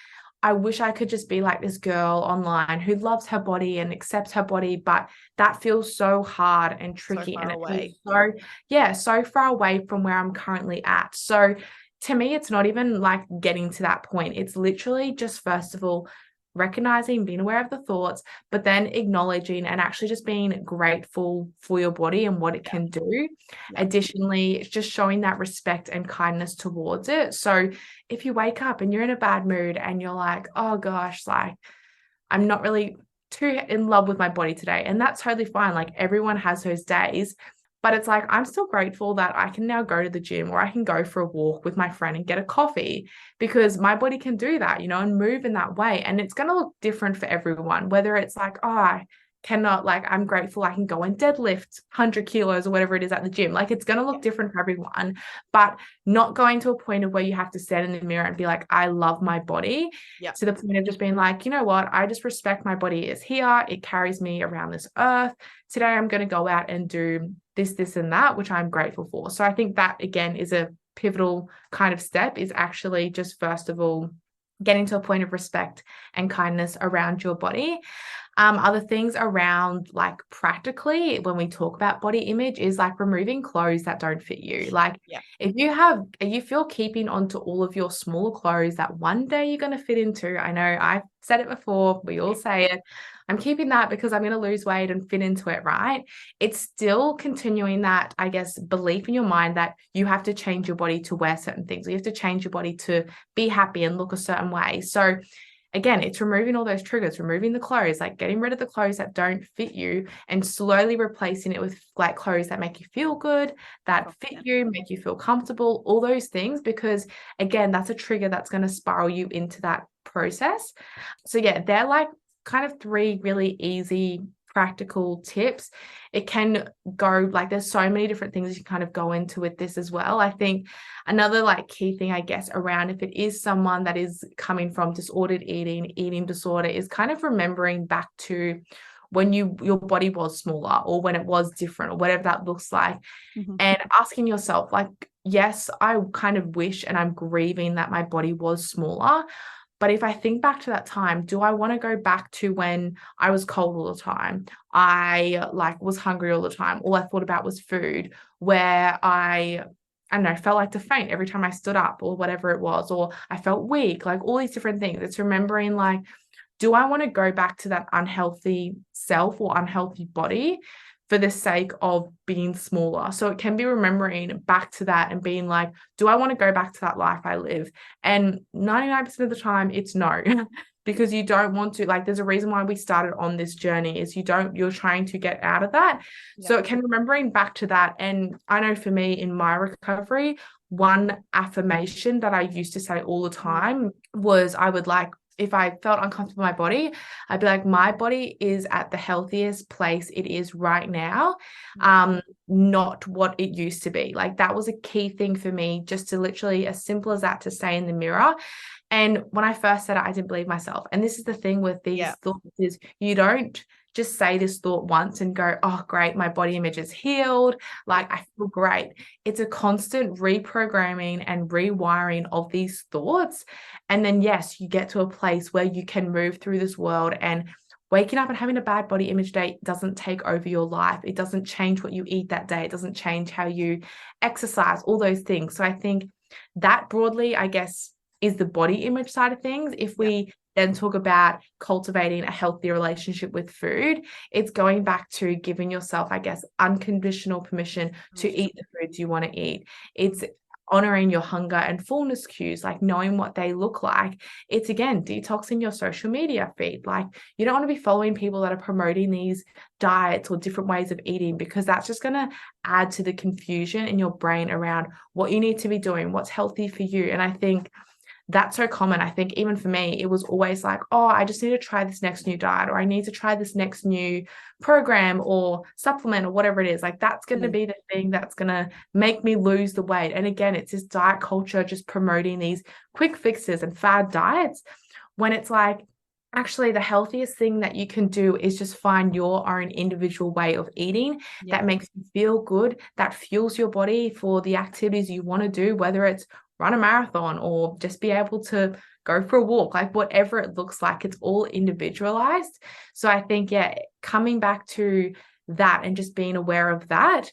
I wish I could just be like this girl online who loves her body and accepts her body, but that feels so hard and tricky. So far and away. So far away from where I'm currently at. So to me, it's not even like getting to that point. It's literally just, first of all, recognizing, being aware of the thoughts, but then acknowledging and actually just being grateful for your body and what it can do. Additionally, it's just showing that respect and kindness towards it. So if you wake up and you're in a bad mood and you're like, oh gosh, like I'm not really too in love with my body today, and that's totally fine. Like everyone has those days. But it's like, I'm still grateful that I can now go to the gym or I can go for a walk with my friend and get a coffee, because my body can do that, and move in that way. And it's going to look different for everyone, whether it's like, oh, I cannot, like, I'm grateful I can go and deadlift 100 kilos or whatever it is at the gym. Like, it's going to look different for everyone, but not going to a point of where you have to stand in the mirror and be like, I love my body, to the point of just being like, you know what, I just respect my body is here. It carries me around this earth. Today, I'm going to go out and do this, and that, which I'm grateful for. So I think that, again, is a pivotal kind of step, is actually just, first of all, getting to a point of respect and kindness around your body. Other things around, like, practically when we talk about body image is like removing clothes that don't fit you. Like if you feel keeping onto all of your smaller clothes that one day you're going to fit into, I know I've said it before, we all say it, I'm keeping that because I'm going to lose weight and fit into it, right? It's still continuing that, I guess, belief in your mind that you have to change your body to wear certain things. You have to change your body to be happy and look a certain way. So again, it's removing all those triggers, removing the clothes, like getting rid of the clothes that don't fit you and slowly replacing it with like clothes that make you feel good, that fit you, make you feel comfortable, all those things, because again, that's a trigger that's going to spiral you into that process. So yeah, they're like kind of 3 really easy practical tips. It can go like, there's so many different things you can kind of go into with this as well. I think another like key thing, I guess, around if it is someone that is coming from disordered eating disorder, is kind of remembering back to when your body was smaller or when it was different or whatever that looks like, and asking yourself, like, yes, I kind of wish and I'm grieving that my body was smaller. But if I think back to that time, do I want to go back to when I was cold all the time? I like was hungry all the time. All I thought about was food, where I don't know, felt like to faint every time I stood up or whatever it was, or I felt weak, like all these different things. It's remembering, like, do I want to go back to that unhealthy self or unhealthy body for the sake of being smaller? So it can be remembering back to that and being like, do I want to go back to that life I live? And 99% of the time it's no, because you don't want to, like, there's a reason why we started on this journey, is you're trying to get out of that. So it can remembering back to that. And I know for me in my recovery, one affirmation that I used to say all the time was, I would like, if I felt uncomfortable in my body, I'd be like, my body is at the healthiest place it is right now, not what it used to be. Like, that was a key thing for me, just to literally, as simple as that, to say in the mirror. And when I first said it, I didn't believe myself. And this is the thing with these thoughts, is you don't just say this thought once and go, oh, great, my body image is healed. Like, I feel great. It's a constant reprogramming and rewiring of these thoughts. And then, yes, you get to a place where you can move through this world, and waking up and having a bad body image day doesn't take over your life. It doesn't change what you eat that day. It doesn't change how you exercise, all those things. So I think that broadly, I guess, is the body image side of things. If we then talk about cultivating a healthy relationship with food, it's going back to giving yourself, I guess, unconditional permission to eat the foods you want to eat. It's honoring your hunger and fullness cues, like knowing what they look like. It's, again, detoxing your social media feed. Like, you don't want to be following people that are promoting these diets or different ways of eating, because that's just going to add to the confusion in your brain around what you need to be doing, what's healthy for you. And I think that's so common. I think even for me, it was always like, oh, I just need to try this next new diet, or I need to try this next new program or supplement or whatever it is. Like, that's going to be the thing that's going to make me lose the weight. And again, it's this diet culture just promoting these quick fixes and fad diets, when it's like, actually, the healthiest thing that you can do is just find your own individual way of eating that makes you feel good, that fuels your body for the activities you want to do, whether it's run a marathon or just be able to go for a walk, like whatever it looks like, it's all individualized. So I think, coming back to that and just being aware of that,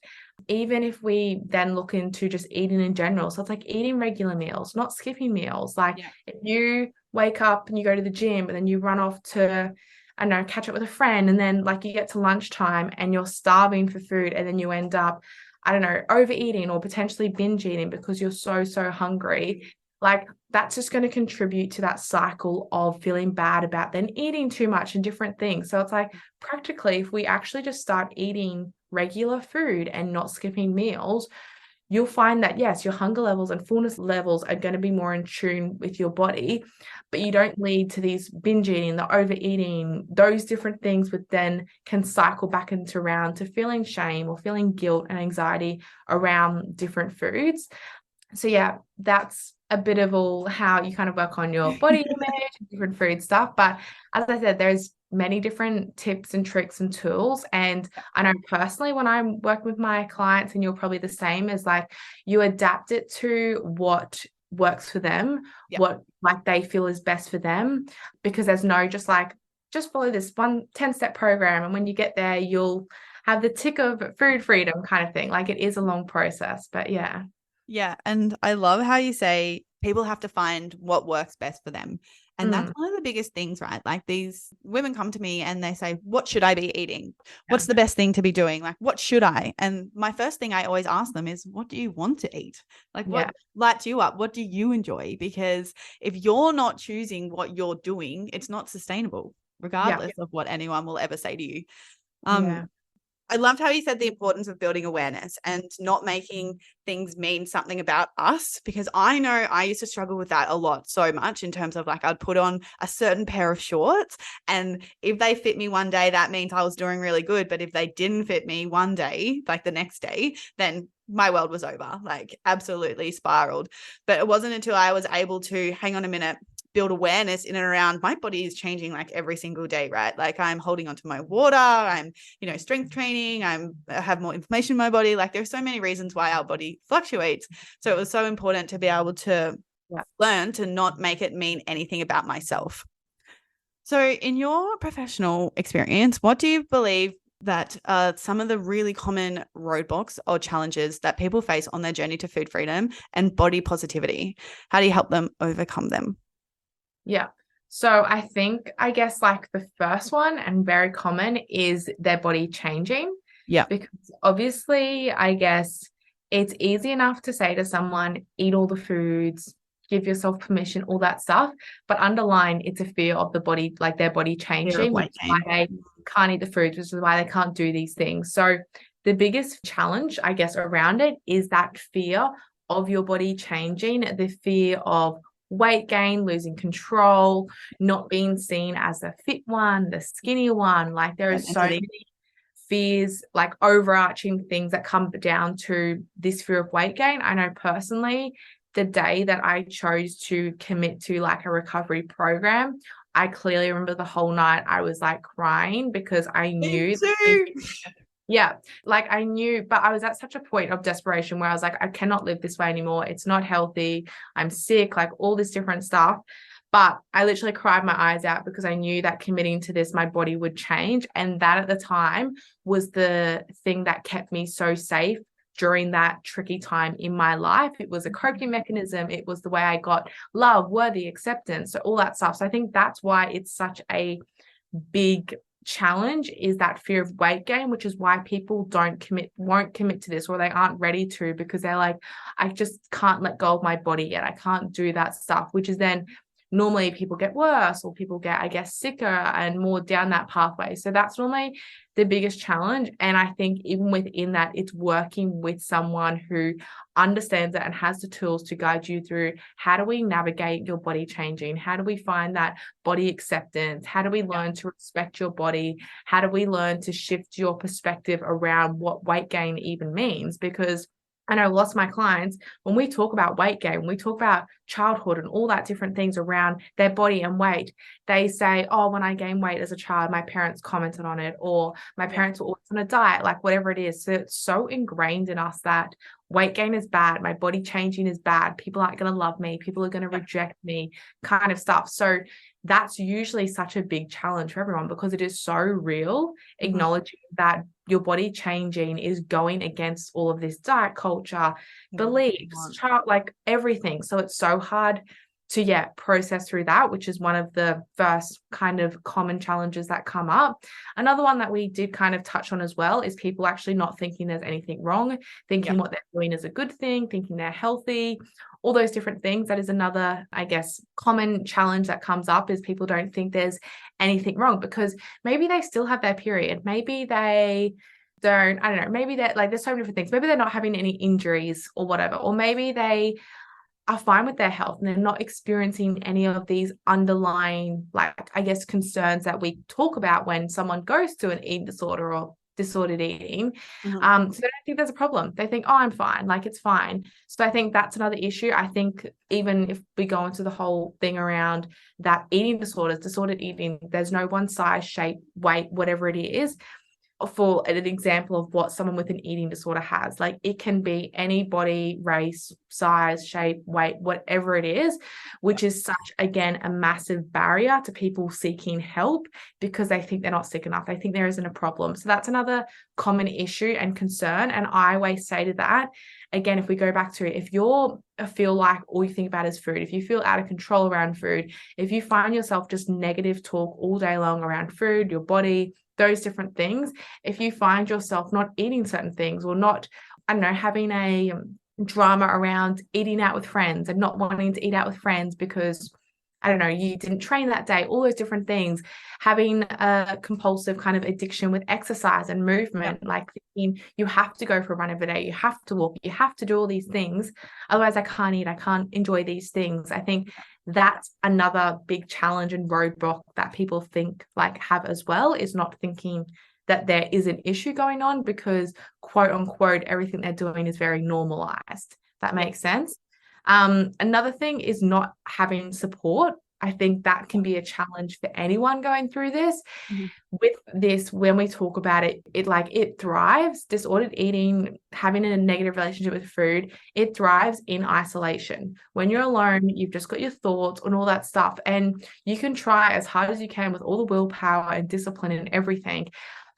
even if we then look into just eating in general. So it's like eating regular meals, not skipping meals. Like, if you wake up and you go to the gym and then you run off to, I don't know, catch up with a friend, and then like you get to lunchtime and you're starving for food, and then you end up, I don't know, overeating or potentially binge eating because you're so hungry. Like, that's just going to contribute to that cycle of feeling bad about then eating too much and different things. So it's like, practically, if we actually just start eating regular food and not skipping meals, you'll find that, yes, your hunger levels and fullness levels are going to be more in tune with your body, but you don't lead to these binge eating, the overeating, those different things, but then can cycle back into around to feeling shame or feeling guilt and anxiety around different foods. So that's a bit of all how you kind of work on your body image, different food stuff. But as I said, there's many different tips and tricks and tools. And I know personally, when I'm working with my clients, and you're probably the same, is like, you adapt it to what works for them, what like they feel is best for them, because there's no just follow this 10-step program, and when you get there, you'll have the tick of food freedom kind of thing. Like, it is a long process, but Yeah, and I love how you say people have to find what works best for them. And that's one of the biggest things, right? Like, these women come to me and they say, what should I be eating? What's the best thing to be doing? Like, what should I? And my first thing I always ask them is, what do you want to eat? Like, what lights you up? What do you enjoy? Because if you're not choosing what you're doing, it's not sustainable, regardless of what anyone will ever say to you. I loved how you said the importance of building awareness and not making things mean something about us, because I know I used to struggle with that a lot, so much, in terms of like, I'd put on a certain pair of shorts, and if they fit me one day, that means I was doing really good. But if they didn't fit me one day, like the next day, then my world was over, like absolutely spiraled. But it wasn't until I was able to hang on a minute, build awareness in and around my body is changing like every single day, right? Like, I'm holding onto my water, I'm, strength training, I have more inflammation in my body. Like, there's so many reasons why our body fluctuates. So it was so important to be able to learn to not make it mean anything about myself. So in your professional experience, what do you believe that some of the really common roadblocks or challenges that people face on their journey to food freedom and body positivity? How do you help them overcome them? Yeah. So I think, I guess, like, the first one, and very common, is their body changing. Yeah. Because obviously, I guess, it's easy enough to say to someone, eat all the foods, give yourself permission, all that stuff. But underlying, it's a fear of the body, like their body changing, which is why they can't eat the foods, which is why they can't do these things. So the biggest challenge, I guess, around it is that fear of your body changing, the fear of weight gain, losing control, not being seen as the fit one, the skinny one. Like, there are so many fears, like overarching things that come down to this fear of weight gain. I know personally, the day that I chose to commit to like a recovery program, I clearly remember the whole night I was like crying because I Me knew too. yeah, like I knew, but I was at such a point of desperation where I was like, I cannot live this way anymore. It's not healthy. I'm sick, like all this different stuff. But I literally cried my eyes out because I knew that committing to this, my body would change. And that at the time was the thing that kept me so safe during that tricky time in my life. It was a coping mechanism. It was the way I got love, worthy, acceptance, so all that stuff. So I think that's why it's such a big challenge, is that fear of weight gain, which is why people won't commit to this, or they aren't ready to, because they're like, I just can't let go of my body yet. I can't do that stuff, which is then normally people get worse, or people get, I guess, sicker and more down that pathway. So that's normally the biggest challenge. And I think even within that, it's working with someone who understands it and has the tools to guide you through, how do we navigate your body changing? How do we find that body acceptance? How do we learn to respect your body? How do we learn to shift your perspective around what weight gain even means? Because I know lots of my clients, when we talk about weight gain, when we talk about childhood and all that different things around their body and weight, they say, oh, when I gained weight as a child, my parents commented on it, or my parents were always on a diet, like whatever it is. So it's so ingrained in us that weight gain is bad, my body changing is bad, people aren't going to love me, people are going to reject me, kind of stuff. So that's usually such a big challenge for everyone, because it is so real, acknowledging that your body changing is going against all of this diet culture, beliefs, like everything. So it's so hard to process through that, which is one of the first kind of common challenges that come up. Another one that we did kind of touch on as well is people actually not thinking there's anything wrong, thinking what they're doing is a good thing, thinking they're healthy, all those different things. That is another, I guess, common challenge that comes up, is people don't think there's anything wrong, because maybe they still have their period, maybe they don't, I don't know, maybe they're like, there's so many different things, maybe they're not having any injuries or whatever, or maybe they are fine with their health and they're not experiencing any of these underlying, like, I guess, concerns that we talk about when someone goes to an eating disorder or disordered eating. So they don't think there's a problem. They think, oh, I'm fine, like it's fine. So I think that's another issue. I think even if we go into the whole thing around that eating disorders, disordered eating, there's no one size, shape, weight, whatever it is, for an example of what someone with an eating disorder has. Like, it can be any body, race, size, shape, weight, whatever it is, which is such, again, a massive barrier to people seeking help, because they think they're not sick enough. They think there isn't a problem. So that's another common issue and concern. And I always say to that, again, if we go back to it, if you feel like all you think about is food, if you feel out of control around food, if you find yourself just negative talk all day long around food, your body, those different things, if you find yourself not eating certain things, or not, I don't know, having a drama around eating out with friends and not wanting to eat out with friends because, I don't know, you didn't train that day, all those different things, having a compulsive kind of addiction with exercise and movement, like thinking you have to go for a run every day, you have to walk, you have to do all these things, otherwise I can't eat, I can't enjoy these things. I think that's another big challenge and roadblock that people think, like, have as well, is not thinking that there is an issue going on, because quote unquote everything they're doing is very normalized. That makes sense. Another thing is not having support. I think that can be a challenge for anyone going through this. With this, when we talk about it, it thrives, disordered eating, having a negative relationship with food, it thrives in isolation. When you're alone, you've just got your thoughts and all that stuff, and you can try as hard as you can with all the willpower and discipline and everything.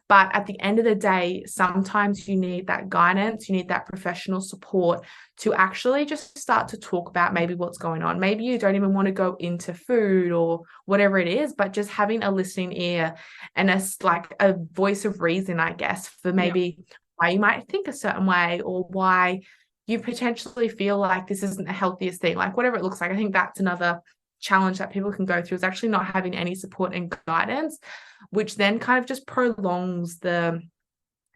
But at the end of the day, sometimes you need that guidance, you need that professional support to actually just start to talk about maybe what's going on. Maybe you don't even want to go into food or whatever it is, but just having a listening ear and a voice of reason, I guess, for maybe why you might think a certain way, or why you potentially feel like this isn't the healthiest thing, like whatever it looks like. I think that's another challenge that people can go through, is actually not having any support and guidance, which then kind of just prolongs the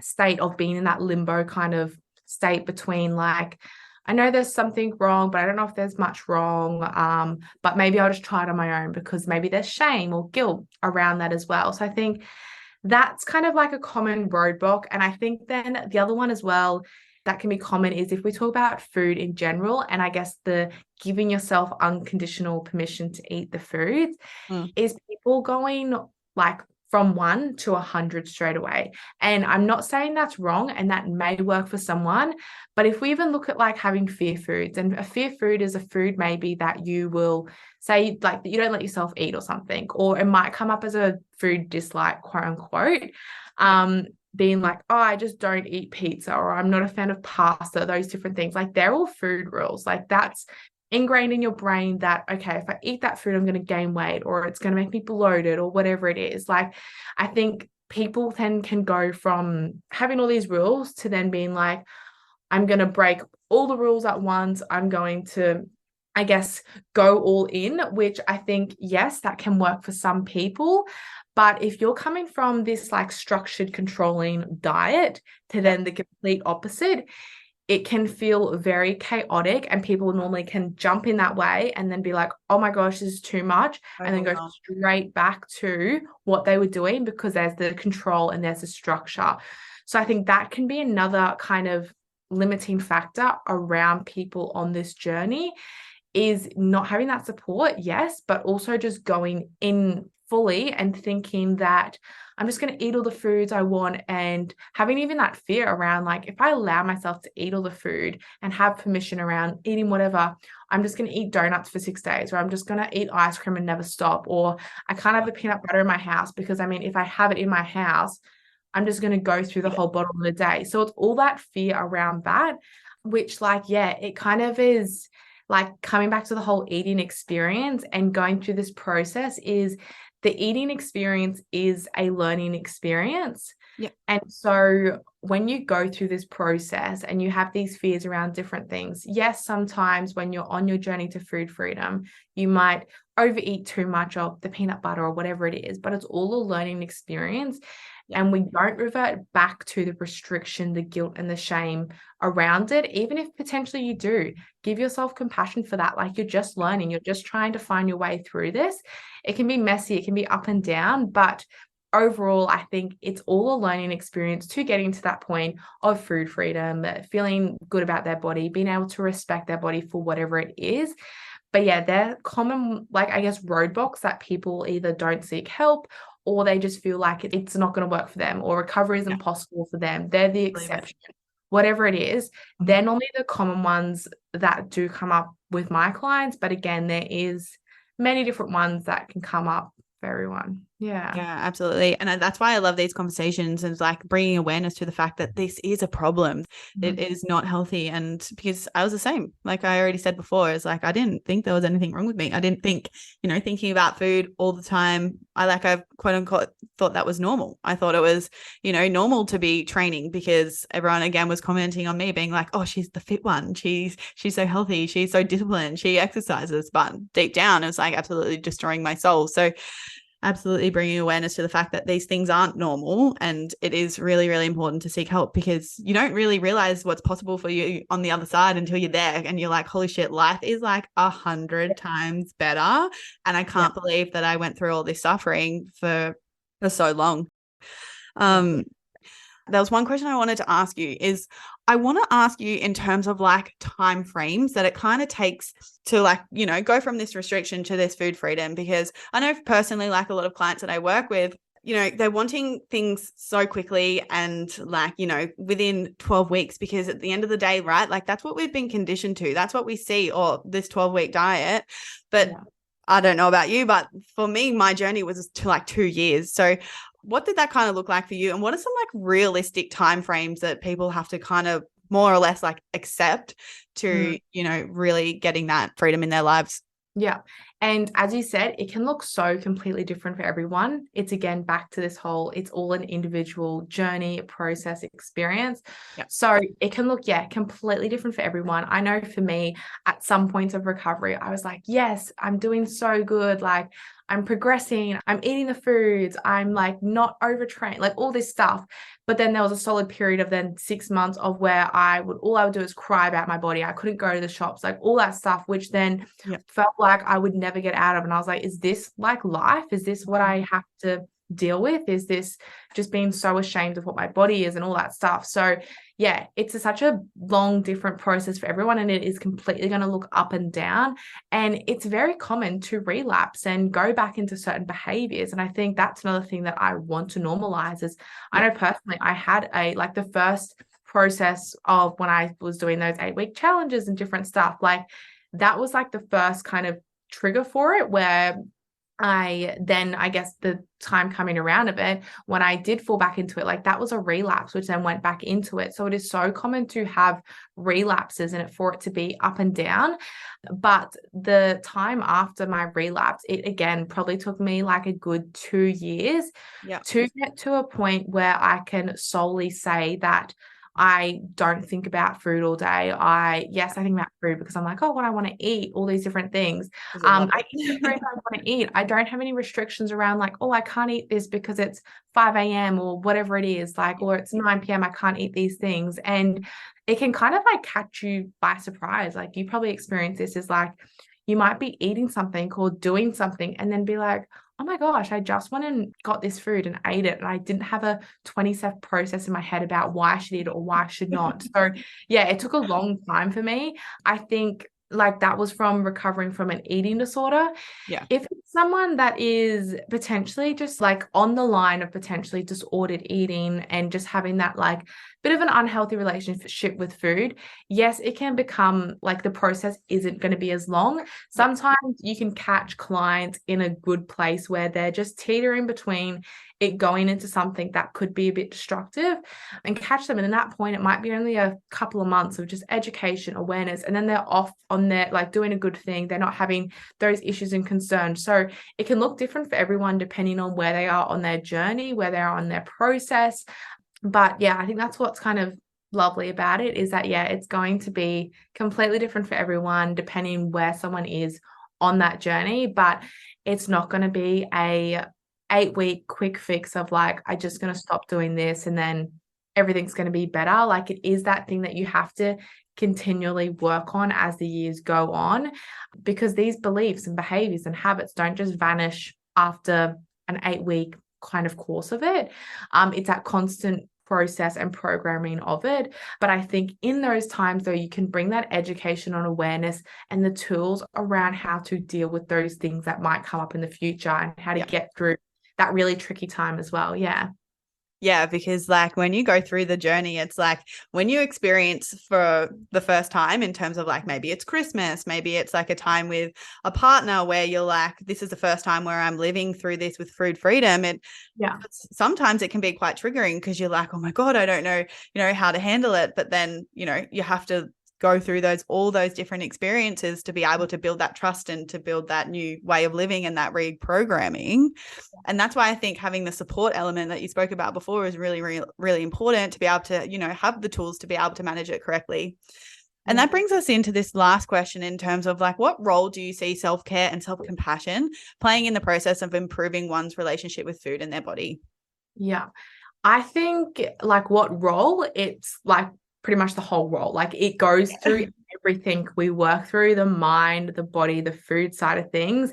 state of being in that limbo kind of state between, like, I know there's something wrong, but I don't know if there's much wrong, but maybe I'll just try it on my own, because maybe there's shame or guilt around that as well. So I think that's kind of like a common roadblock. And I think then the other one as well that can be common is if we talk about food in general, and I guess the giving yourself unconditional permission to eat the foods, is people going like from 1 to 100 straight away. And I'm not saying that's wrong, and that may work for someone, but if we even look at like having fear foods, and a fear food is a food maybe that you will say like you don't let yourself eat or something, or it might come up as a food dislike, quote unquote, being like, oh, I just don't eat pizza, or I'm not a fan of pasta, those different things. Like they're all food rules. Like that's ingrained in your brain that, okay, if I eat that food, I'm going to gain weight, or it's going to make me bloated, or whatever it is. Like, I think people then can go from having all these rules to then being like, I'm going to break all the rules at once. I'm going to, I guess, go all in, which I think, yes, that can work for some people. But if you're coming from this like structured, controlling diet to then the complete opposite, it can feel very chaotic, and people normally can jump in that way and then be like, oh my gosh, this is too much, and then go straight back to what they were doing because there's the control and there's the structure. So I think that can be another kind of limiting factor around people on this journey, is not having that support, yes, but also just going in fully and thinking that I'm just going to eat all the foods I want, and having even that fear around like, if I allow myself to eat all the food and have permission around eating whatever, I'm just going to eat donuts for 6 days, or I'm just going to eat ice cream and never stop, or I can't have the peanut butter in my house because I mean, if I have it in my house, I'm just going to go through the whole bottle in a day. So it's all that fear around that, which like, yeah, it kind of is like coming back to the whole eating experience and going through this process. Is the eating experience is a learning experience. Yeah. And so when you go through this process and you have these fears around different things, yes, sometimes when you're on your journey to food freedom, you might overeat too much of the peanut butter or whatever it is, but it's all a learning experience. Yeah. And we don't revert back to the restriction, the guilt, and the shame around it. Even if potentially you do, give yourself compassion for that. Like, you're just learning, you're just trying to find your way through this. It can be messy, it can be up and down, but overall, I think it's all a learning experience to getting to that point of food freedom, feeling good about their body, being able to respect their body for whatever it is. But yeah, they're common, like, I guess, roadblocks that people either don't seek help, or they just feel like it's not going to work for them, or recovery isn't possible for them. They're the exception. Whatever it is, they're normally the common ones that do come up with my clients. But again, there is many different ones that can come up for everyone. Yeah, absolutely. And that's why I love these conversations, and like bringing awareness to the fact that this is a problem. It is not healthy. And because I was the same, like I already said before, it's like I didn't think there was anything wrong with me. I didn't think, thinking about food all the time, I quote unquote thought that was normal. I thought it was, normal to be training, because everyone again was commenting on me being like, oh, she's the fit one, she's so healthy, she's so disciplined, she exercises. But deep down it was like absolutely destroying my soul. So absolutely bringing awareness to the fact that these things aren't normal, and it is really, really important to seek help, because you don't really realize what's possible for you on the other side until you're there, and you're like, holy shit, life is like 100 times better. And I can't believe that I went through all this suffering for so long. There was one question I wanted to ask you, is I want to ask you in terms of like time frames that it kind of takes to like, go from this restriction to this food freedom, because I know personally, like a lot of clients that I work with, they're wanting things so quickly and like, within 12 weeks, because at the end of the day, right, like that's what we've been conditioned to. That's what we see, or this 12-week diet. But I don't know about you, but for me, my journey was to like 2 years. So what did that kind of look like for you? And what are some like realistic timeframes that people have to kind of more or less like accept to, really getting that freedom in their lives? Yeah. And as you said, it can look so completely different for everyone. It's again, back to this whole, it's all an individual journey, process, experience. Yep. So it can look, completely different for everyone. I know for me, at some points of recovery, I was like, yes, I'm doing so good. Like, I'm progressing, I'm eating the foods, I'm like not overtrained, like all this stuff. But then there was a solid period of then 6 months of where all I would do is cry about my body. I couldn't go to the shops, like all that stuff, which then felt like I would never get out of. And I was like, is this like life? Is this what I have to deal with? Is this just being so ashamed of what my body is and all that stuff? So yeah, it's such a long, different process for everyone, and it is completely going to look up and down. And it's very common to relapse and go back into certain behaviors. And I think that's another thing that I want to normalize is I know personally, I had like the first process of when I was doing those 8-week challenges and different stuff, like that was like the first kind of trigger for it where I guess the time coming around of it, when I did fall back into it, like that was a relapse, which then went back into it. So it is so common to have relapses and for it to be up and down. But the time after my relapse, it again probably took me like a good 2 years to get to a point where I can solely say that I don't think about food all day. I think about food because I'm like, oh, what I want to eat, all these different things. I eat the food I want to eat. I don't have any restrictions around like, oh, I can't eat this because it's 5 a.m. or whatever it is, like, or it's 9 p.m. I can't eat these things. And it can kind of like catch you by surprise. Like you probably experience this is like, you might be eating something or doing something and then be like, oh my gosh, I just went and got this food and ate it. And I didn't have a 20-step process in my head about why I should eat it or why I should not. So yeah, it took a long time for me. I think like that was from recovering from an eating disorder. Yeah. If it's someone that is potentially just like on the line of potentially disordered eating and just having that like bit of an unhealthy relationship with food, yes, it can become like the process isn't going to be as long. Sometimes you can catch clients in a good place where they're just teetering between it going into something that could be a bit destructive and catch them. And at that point, it might be only a couple of months of just education, awareness, and then they're off on their like doing a good thing. They're not having those issues and concerns. So it can look different for everyone depending on where they are on their journey, where they are on their process. But yeah, I think that's what's kind of lovely about it is that, yeah, it's going to be completely different for everyone depending where someone is on that journey. But it's not going to be a 8-week quick fix of like, I'm just going to stop doing this and then everything's going to be better. Like it is that thing that you have to continually work on as the years go on, because these beliefs and behaviors and habits don't just vanish after an 8-week kind of course of it. It's that constant process and programming of it. But I think in those times though, you can bring that education on awareness and the tools around how to deal with those things that might come up in the future and how to get through that really tricky time as well. Yeah, because like when you go through the journey, it's like when you experience for the first time in terms of like maybe it's Christmas, maybe it's like a time with a partner where you're like, this is the first time where I'm living through this with food freedom. Sometimes it can be quite triggering because you're like, oh my God, I don't know, how to handle it. But then, you have to go through all those different experiences to be able to build that trust and to build that new way of living and that reprogramming. And that's why I think having the support element that you spoke about before is really, really, really important to be able to, have the tools to be able to manage it correctly. And that brings us into this last question in terms of like, what role do you see self-care and self-compassion playing in the process of improving one's relationship with food and their body? Yeah. I think like what role, it's like pretty much the whole role. Like it goes through everything we work through, the mind, the body, the food side of things.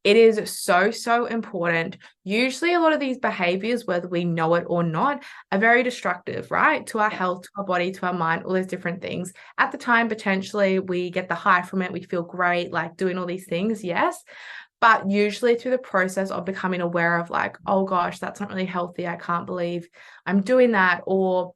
It is so, so important. Usually a lot of these behaviors, whether we know it or not, are very destructive, right? To our health, to our body, to our mind, all those different things. At the time, potentially we get the high from it. We feel great, like doing all these things. Yes. But usually through the process of becoming aware of like, oh gosh, that's not really healthy. I can't believe I'm doing that. Or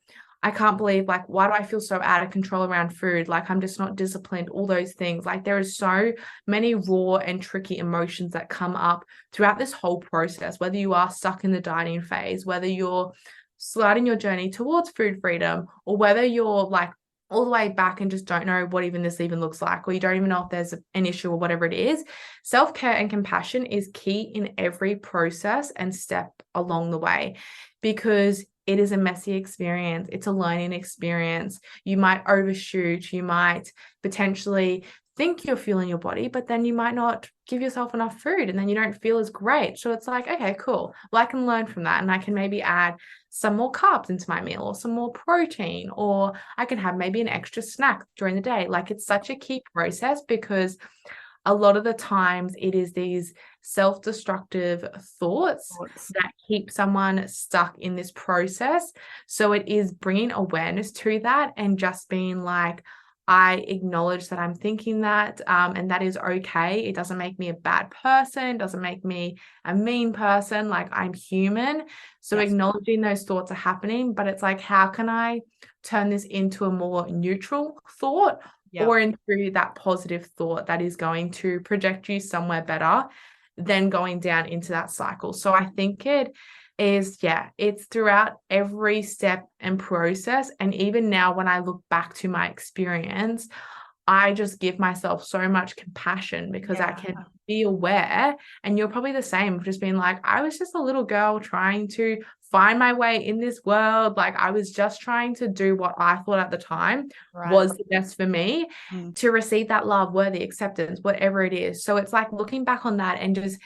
I can't believe, like, why do I feel so out of control around food? Like, I'm just not disciplined, all those things. Like, there is so many raw and tricky emotions that come up throughout this whole process, whether you are stuck in the dieting phase, whether you're starting your journey towards food freedom, or whether you're like all the way back and just don't know what even this even looks like, or you don't even know if there's an issue or whatever it is. Self-care and compassion is key in every process and step along the way, because it is a messy experience. It's a learning experience. You might overshoot. You might potentially think you're fueling your body, but then you might not give yourself enough food and then you don't feel as great. So it's like, okay, cool. Well, I can learn from that and I can maybe add some more carbs into my meal or some more protein, or I can have maybe an extra snack during the day. Like it's such a key process, because a lot of the times it is these self-destructive thoughts that keep someone stuck in this process. So it is bringing awareness to that and just being like, I acknowledge that I'm thinking that, and that is okay. It doesn't make me a bad person, doesn't make me a mean person. Like, I'm human. So acknowledging those thoughts are happening, but it's like, how can I turn this into a more neutral thought or into that positive thought that is going to project you somewhere better than going down into that cycle? So I think it is, it's throughout every step and process. And even now, when I look back to my experience, I just give myself so much compassion because I can be aware, and you're probably the same, just being like, I was just a little girl trying to find my way in this world. Like, I was just trying to do what I thought at the time was the best for me to receive that love, worthy acceptance, whatever it is. So it's like looking back on that and just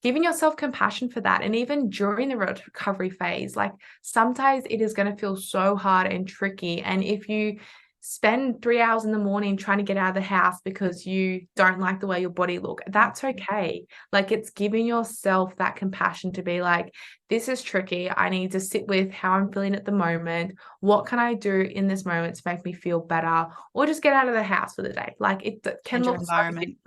giving yourself compassion for that. And even during the recovery phase, like, sometimes it is going to feel so hard and tricky. And if you spend 3 hours in the morning trying to get out of the house because you don't like the way your body looks, that's okay. Like, it's giving yourself that compassion to be like, this is tricky. I need to sit with how I'm feeling at the moment. What can I do in this moment to make me feel better? Or just get out of the house for the day. Like, it can look so different,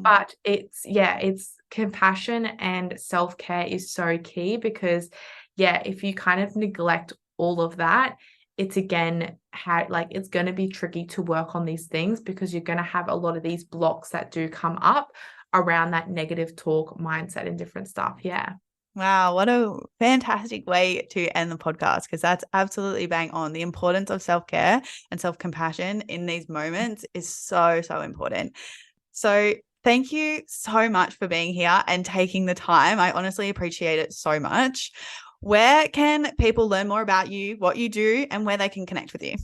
but it's compassion and self-care is so key because if you kind of neglect all of that, it's again it's going to be tricky to work on these things because you're going to have a lot of these blocks that do come up around that negative talk mindset and different stuff. Wow, what a fantastic way to end the podcast, because that's absolutely bang on. The importance of self-care and self-compassion in these moments is so, so important. So thank you so much for being here and taking the time. I honestly appreciate it so much. Where can people learn more about you, what you do, and where they can connect with you?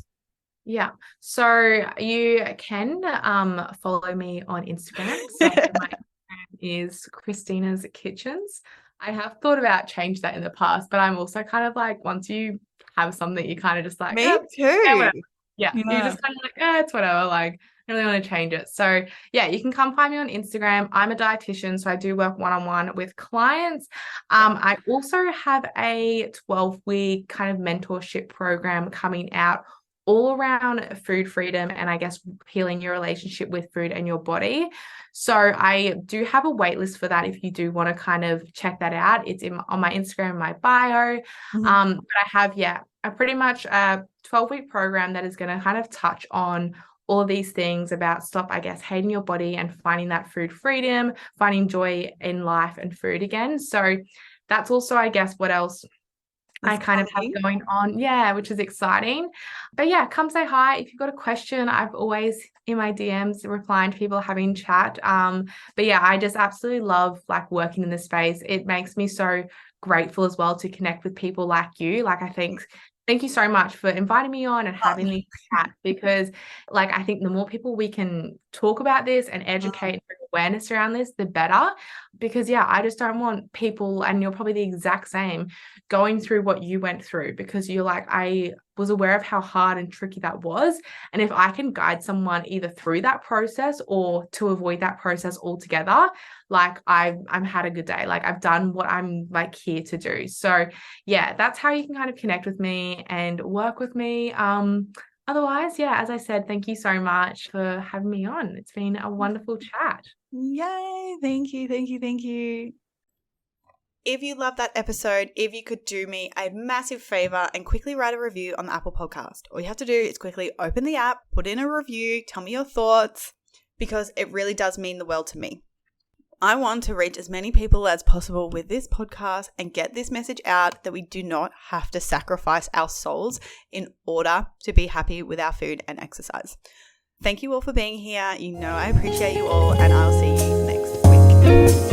So you can follow me on Instagram. So my Instagram is Christina's Kitchens. I have thought about changing that in the past, but I'm also kind of like, once you have something, you kind of just like, me too. You're just kind of like, it's whatever. Like, I really want to change it. So you can come find me on Instagram. I'm a dietitian, so I do work one-on-one with clients. I also have a 12-week kind of mentorship program coming out all around food freedom and I guess healing your relationship with food and your body. So I do have a wait list for that if you do want to kind of check that out. It's on my Instagram, my bio. But I have, a pretty much a 12-week program that is going to kind of touch on all of these things about hating your body and finding that food freedom, finding joy in life and food again. So that's also, I guess, what else I kind of have going on, which is exciting. But come say hi. If you've got a question, I've always in my DMs replying to people, having chat. But I just absolutely love like working in this space. It makes me so grateful as well to connect with people like you. Like, thank you so much for inviting me on and having these chats, because like, I think the more people we can talk about this and educate and bring awareness around this, the better. Because I just don't want people, and you're probably the exact same, going through what you went through, because you're like, I was aware of how hard and tricky that was. And if I can guide someone either through that process or to avoid that process altogether, like I'm had a good day. Like, I've done what I'm like here to do. So that's how you can kind of connect with me and work with me. Otherwise, as I said, thank you so much for having me on. It's been a wonderful chat. Yay. Thank you. If you love that episode, if you could do me a massive favor and quickly write a review on the Apple podcast. All you have to do is quickly open the app, put in a review, tell me your thoughts, because it really does mean the world to me. I want to reach as many people as possible with this podcast and get this message out that we do not have to sacrifice our souls in order to be happy with our food and exercise. Thank you all for being here. You know I appreciate you all, and I'll see you next week.